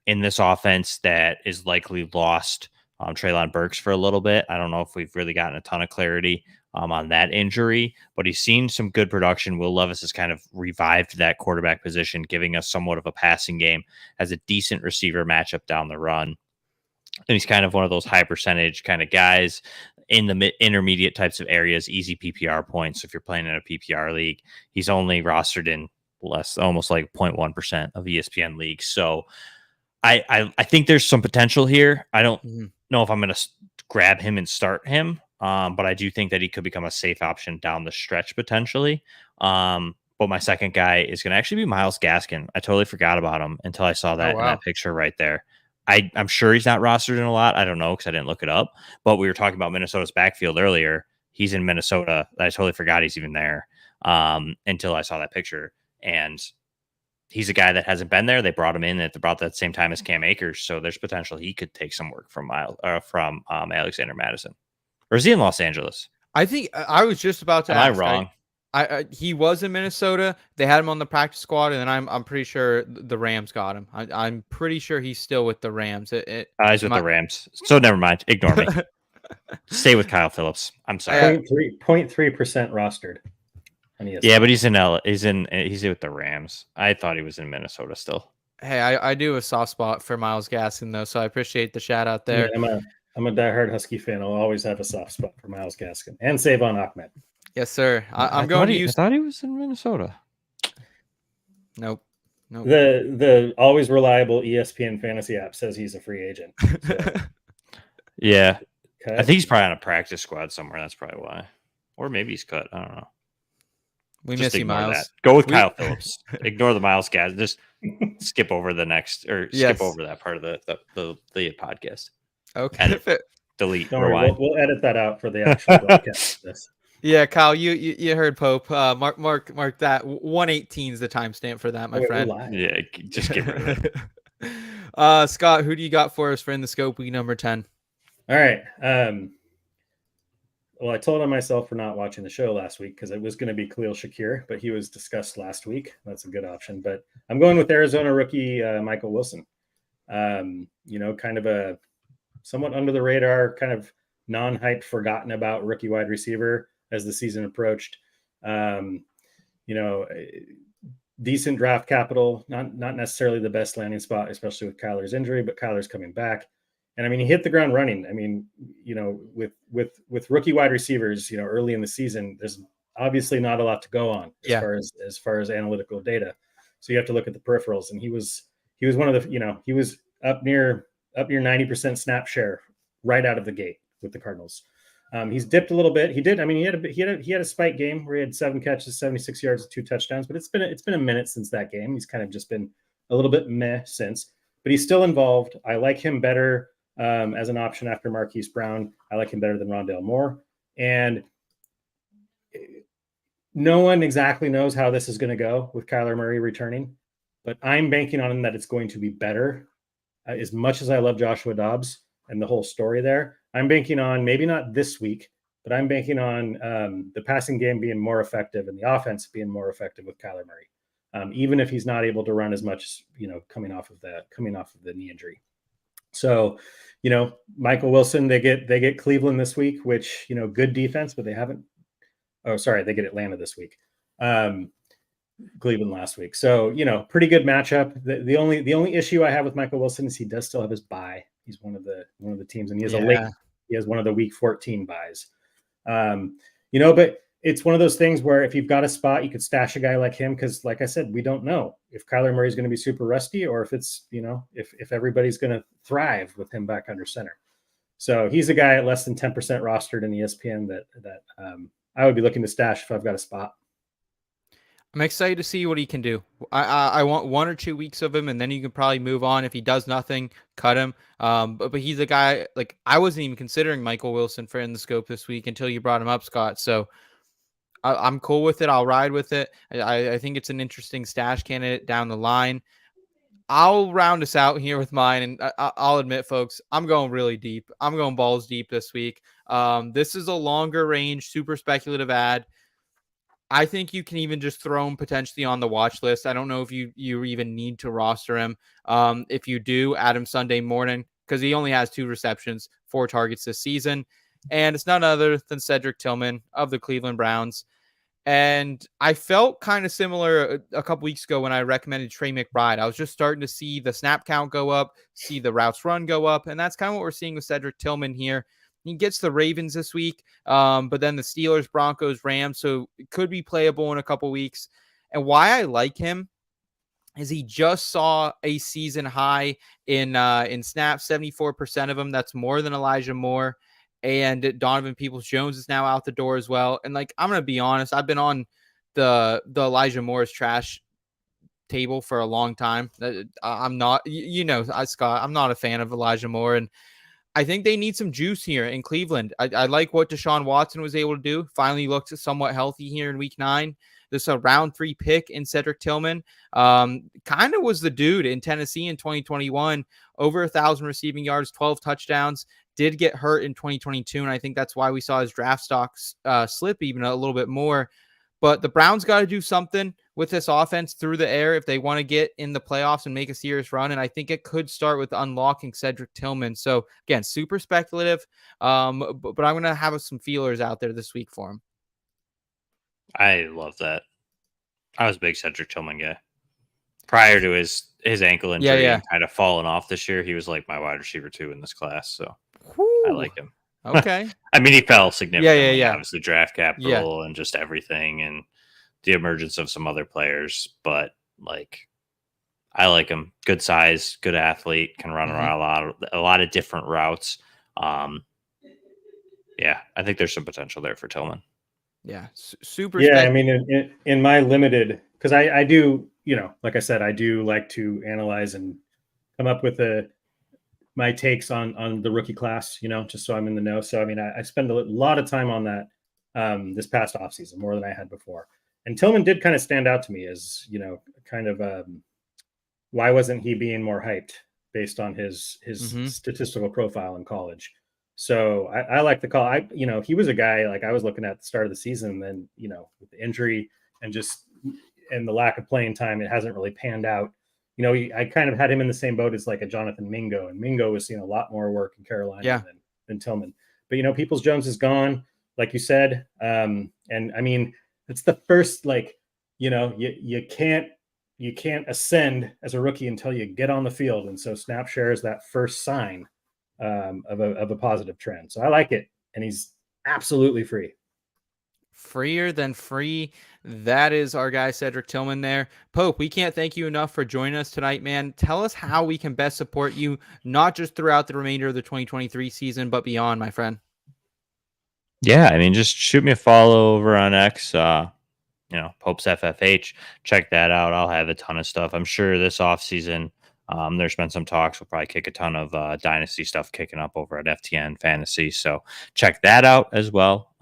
in this offense that is likely lost Treylon Burks for a little bit. I don't know if we've really gotten a ton of clarity on that injury, but he's seen some good production. Will Levis has kind of revived that quarterback position, giving us somewhat of a passing game, has a decent receiver matchup down the run. And he's kind of one of those high percentage kind of guys in the intermediate types of areas, easy PPR points. If you're playing in a PPR league, he's only rostered in almost like 0.1% of ESPN leagues. So I think there's some potential here. I don't know if I'm going to grab him and start him, but I do think that he could become a safe option down the stretch potentially. But my second guy is going to actually be Myles Gaskin. I totally forgot about him until I saw that in that picture right there. I'm sure he's not rostered in a lot. I don't know because I didn't look it up. But we were talking about Minnesota's backfield earlier. He's in Minnesota. I totally forgot he's even there until I saw that picture. And he's a guy that hasn't been there. They brought him in at about that same time as Cam Akers. So there's potential he could take some work from Alexander Mattison. Or is he in Los Angeles? I think I was just about to ask. Am I wrong? He was in Minnesota. They had him on the practice squad, and then I'm pretty sure the Rams got him. I'm pretty sure he's still with the Rams. He's with the Rams. So never mind. Ignore me. Stay with Kyle Phillips. I'm sorry. 0.3% rostered. Yeah, but he's with the Rams. I thought he was in Minnesota still. Hey, I do have a soft spot for Myles Gaskin though, so I appreciate the shout out there. Yeah, I'm a diehard Husky fan. I'll always have a soft spot for Myles Gaskin and Savon Ahmed. Yes, sir. I thought he was in Minnesota. Nope. The always reliable ESPN fantasy app says he's a free agent. So. Yeah. Cut. I think he's probably on a practice squad somewhere. That's probably why. Or maybe he's cut. I don't know. We miss you, Myles. That. Go with Kyle Phillips. Ignore the Myles guys. Just skip over the next skip over that part of the podcast. Okay. Delete. Don't worry, we'll edit that out for the actual broadcast. Yeah, Kyle, you heard Pope. Mark that 118 is the timestamp for that, my friend. Yeah, just get rid of it. Scott, who do you got for us for In the Scope week number 10? All right. Well, I told on myself for not watching the show last week because it was going to be Khalil Shakir, but he was discussed last week. That's a good option. But I'm going with Arizona rookie Michael Wilson. Kind of a somewhat under the radar, kind of non-hyped, forgotten about rookie wide receiver as the season approached. Decent draft capital, not necessarily the best landing spot, especially with Kyler's injury, but Kyler's coming back. And he hit the ground running. With rookie wide receivers, early in the season, there's obviously not a lot to go on Yeah. as far as analytical data. So you have to look at the peripherals, and he was one of the, he was up near 90% snap share right out of the gate with the Cardinals. He's dipped a little bit. He did. I mean, he had a spike game where he had 7 catches, 76 yards, 2 touchdowns. But it's been a minute since that game. He's kind of just been a little bit meh since. But he's still involved. I like him better as an option after Marquise Brown. I like him better than Rondale Moore. And no one exactly knows how this is going to go with Kyler Murray returning, but I'm banking on him that it's going to be better. As much as I love Joshua Dobbs and the whole story there, I'm banking on, maybe not this week, but I'm banking on the passing game being more effective and the offense being more effective with Kyler Murray, even if he's not able to run as much, coming off of the knee injury. So, Michael Wilson, they get Cleveland this week, which, good defense, but they haven't. Oh, sorry, they get Atlanta this week. Cleveland last week. So, pretty good matchup. The only issue I have with Michael Wilson is he does still have his bye. He's one of the teams, and he has one of the week 14 buys. But it's one of those things where if you've got a spot, you could stash a guy like him, because like I said, we don't know if Kyler Murray is going to be super rusty or if it's, if everybody's going to thrive with him back under center. So he's a guy at less than 10% rostered in ESPN that I would be looking to stash if I've got a spot. I'm excited to see what he can do. I want 1 or 2 weeks of him, and then you can probably move on. If he does nothing, cut him. But he's a guy, like, I wasn't even considering Michael Wilson for in the scope this week until you brought him up, Scott. So I'm cool with it. I'll ride with it. I think it's an interesting stash candidate down the line. I'll round us out here with mine, and I'll admit, folks, I'm going really deep. I'm going balls deep this week. This is a longer range, super speculative ad. I think you can even just throw him potentially on the watch list. I don't know if you even need to roster him. If you do, add him Sunday morning, because he only has 2 receptions, 4 targets this season. And it's none other than Cedric Tillman of the Cleveland Browns. And I felt kind of similar a couple weeks ago when I recommended Trey McBride. I was just starting to see the snap count go up, see the routes run go up. And that's kind of what we're seeing with Cedric Tillman here. He gets the Ravens this week, but then the Steelers, Broncos, Rams. So it could be playable in a couple weeks. And why I like him is he just saw a season high in snaps, 74% of them. That's more than Elijah Moore. And Donovan Peoples-Jones is now out the door as well. And like, I'm going to be honest, I've been on the Elijah Moore's trash table for a long time. I'm not, Scott, I'm not a fan of Elijah Moore. And I think they need some juice here in Cleveland. I like what Deshaun Watson was able to do. Finally looked somewhat healthy here in week 9. This is a round 3 pick in Cedric Tillman. Kind of was the dude in Tennessee in 2021. Over 1,000 receiving yards, 12 touchdowns. Did get hurt in 2022, and I think that's why we saw his draft stocks slip even a little bit more. But the Browns got to do something with this offense through the air if they want to get in the playoffs and make a serious run. And I think it could start with unlocking Cedric Tillman. So, again, super speculative, but I'm going to have some feelers out there this week for him. I love that. I was a big Cedric Tillman guy. Prior to his ankle injury and kind of falling off this year, he was like my wide receiver 2 in this class. So I like him. Okay. I mean, he fell significantly. Yeah. Obviously, draft capital and just everything, and the emergence of some other players. But like, I like him. Good size, good athlete, can run around a lot of different routes. I think there's some potential there for Tillman. Yeah, super. Yeah, I mean, in my limited, because I do, like I said, I do like to analyze and come up with my takes on the rookie class, just so I'm in the know. So, I mean, I spend a lot of time on that this past offseason, more than I had before. And Tillman did kind of stand out to me as, why wasn't he being more hyped based on his statistical profile in college? So I like the call. He was a guy, like, I was looking at the start of the season, and then, with the injury and the lack of playing time, it hasn't really panned out. I kind of had him in the same boat as like a Jonathan Mingo, and Mingo was seeing a lot more work in Carolina than Tillman. But, Peoples-Jones is gone, like you said. And I mean, it's the first, like, you can't ascend as a rookie until you get on the field. And so snap share is that first sign of a positive trend. So I like it. And he's absolutely free. freer than free. That is our guy, Cedric Tillman there. Pope, we can't thank you enough for joining us tonight, man. Tell us how we can best support you, not just throughout the remainder of the 2023 season, but beyond, my friend. Yeah, I mean, just shoot me a follow over on X, Popes FFH. Check that out. I'll have a ton of stuff. I'm sure this offseason, there's been some talks. We'll probably kick a ton of Dynasty stuff kicking up over at FTN Fantasy. So check that out as well.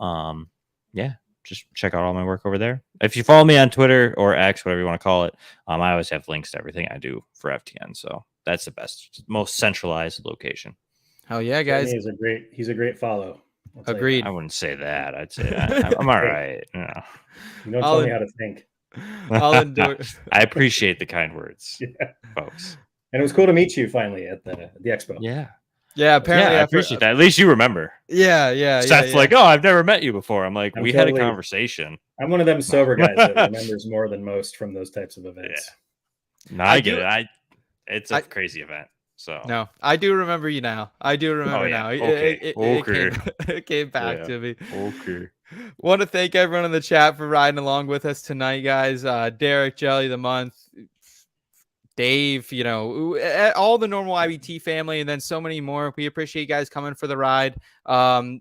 Just check out all my work over there. If you follow me on Twitter or X, whatever you want to call it, I always have links to everything I do for FTN. So that's the best, most centralized location. Hell yeah, guys. He's a great follow. Agreed. I wouldn't say that. I'd say I'm all right. No. You don't tell me how to think. I'll endorse. I appreciate the kind words, folks. And it was cool to meet you finally at the expo. Yeah. Yeah, apparently. I appreciate that. At least you remember. Yeah. Seth's like, oh, I've never met you before. I'm like, we had a totally- conversation. I'm one of them sober guys that remembers more than most from those types of events. Yeah. No, I get it. It's a crazy event. So no, I do remember you now. I do remember now. Okay. It came back to me. Okay. Want to thank everyone in the chat for riding along with us tonight, guys. Derek, Jelly the Month, Dave, all the normal IBT family, and then so many more. We appreciate you guys coming for the ride.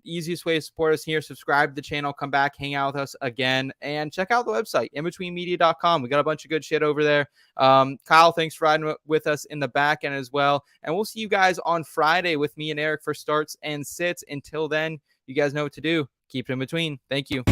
Easiest way to support us here, subscribe to the channel, come back, hang out with us again, and check out the website, inbetweenmedia.com. We got a bunch of good shit over there. Kyle, thanks for riding with us in the back end as well. And we'll see you guys on Friday with me and Eric for starts and sits. Until then, you guys know what to do. Keep it in between. Thank you.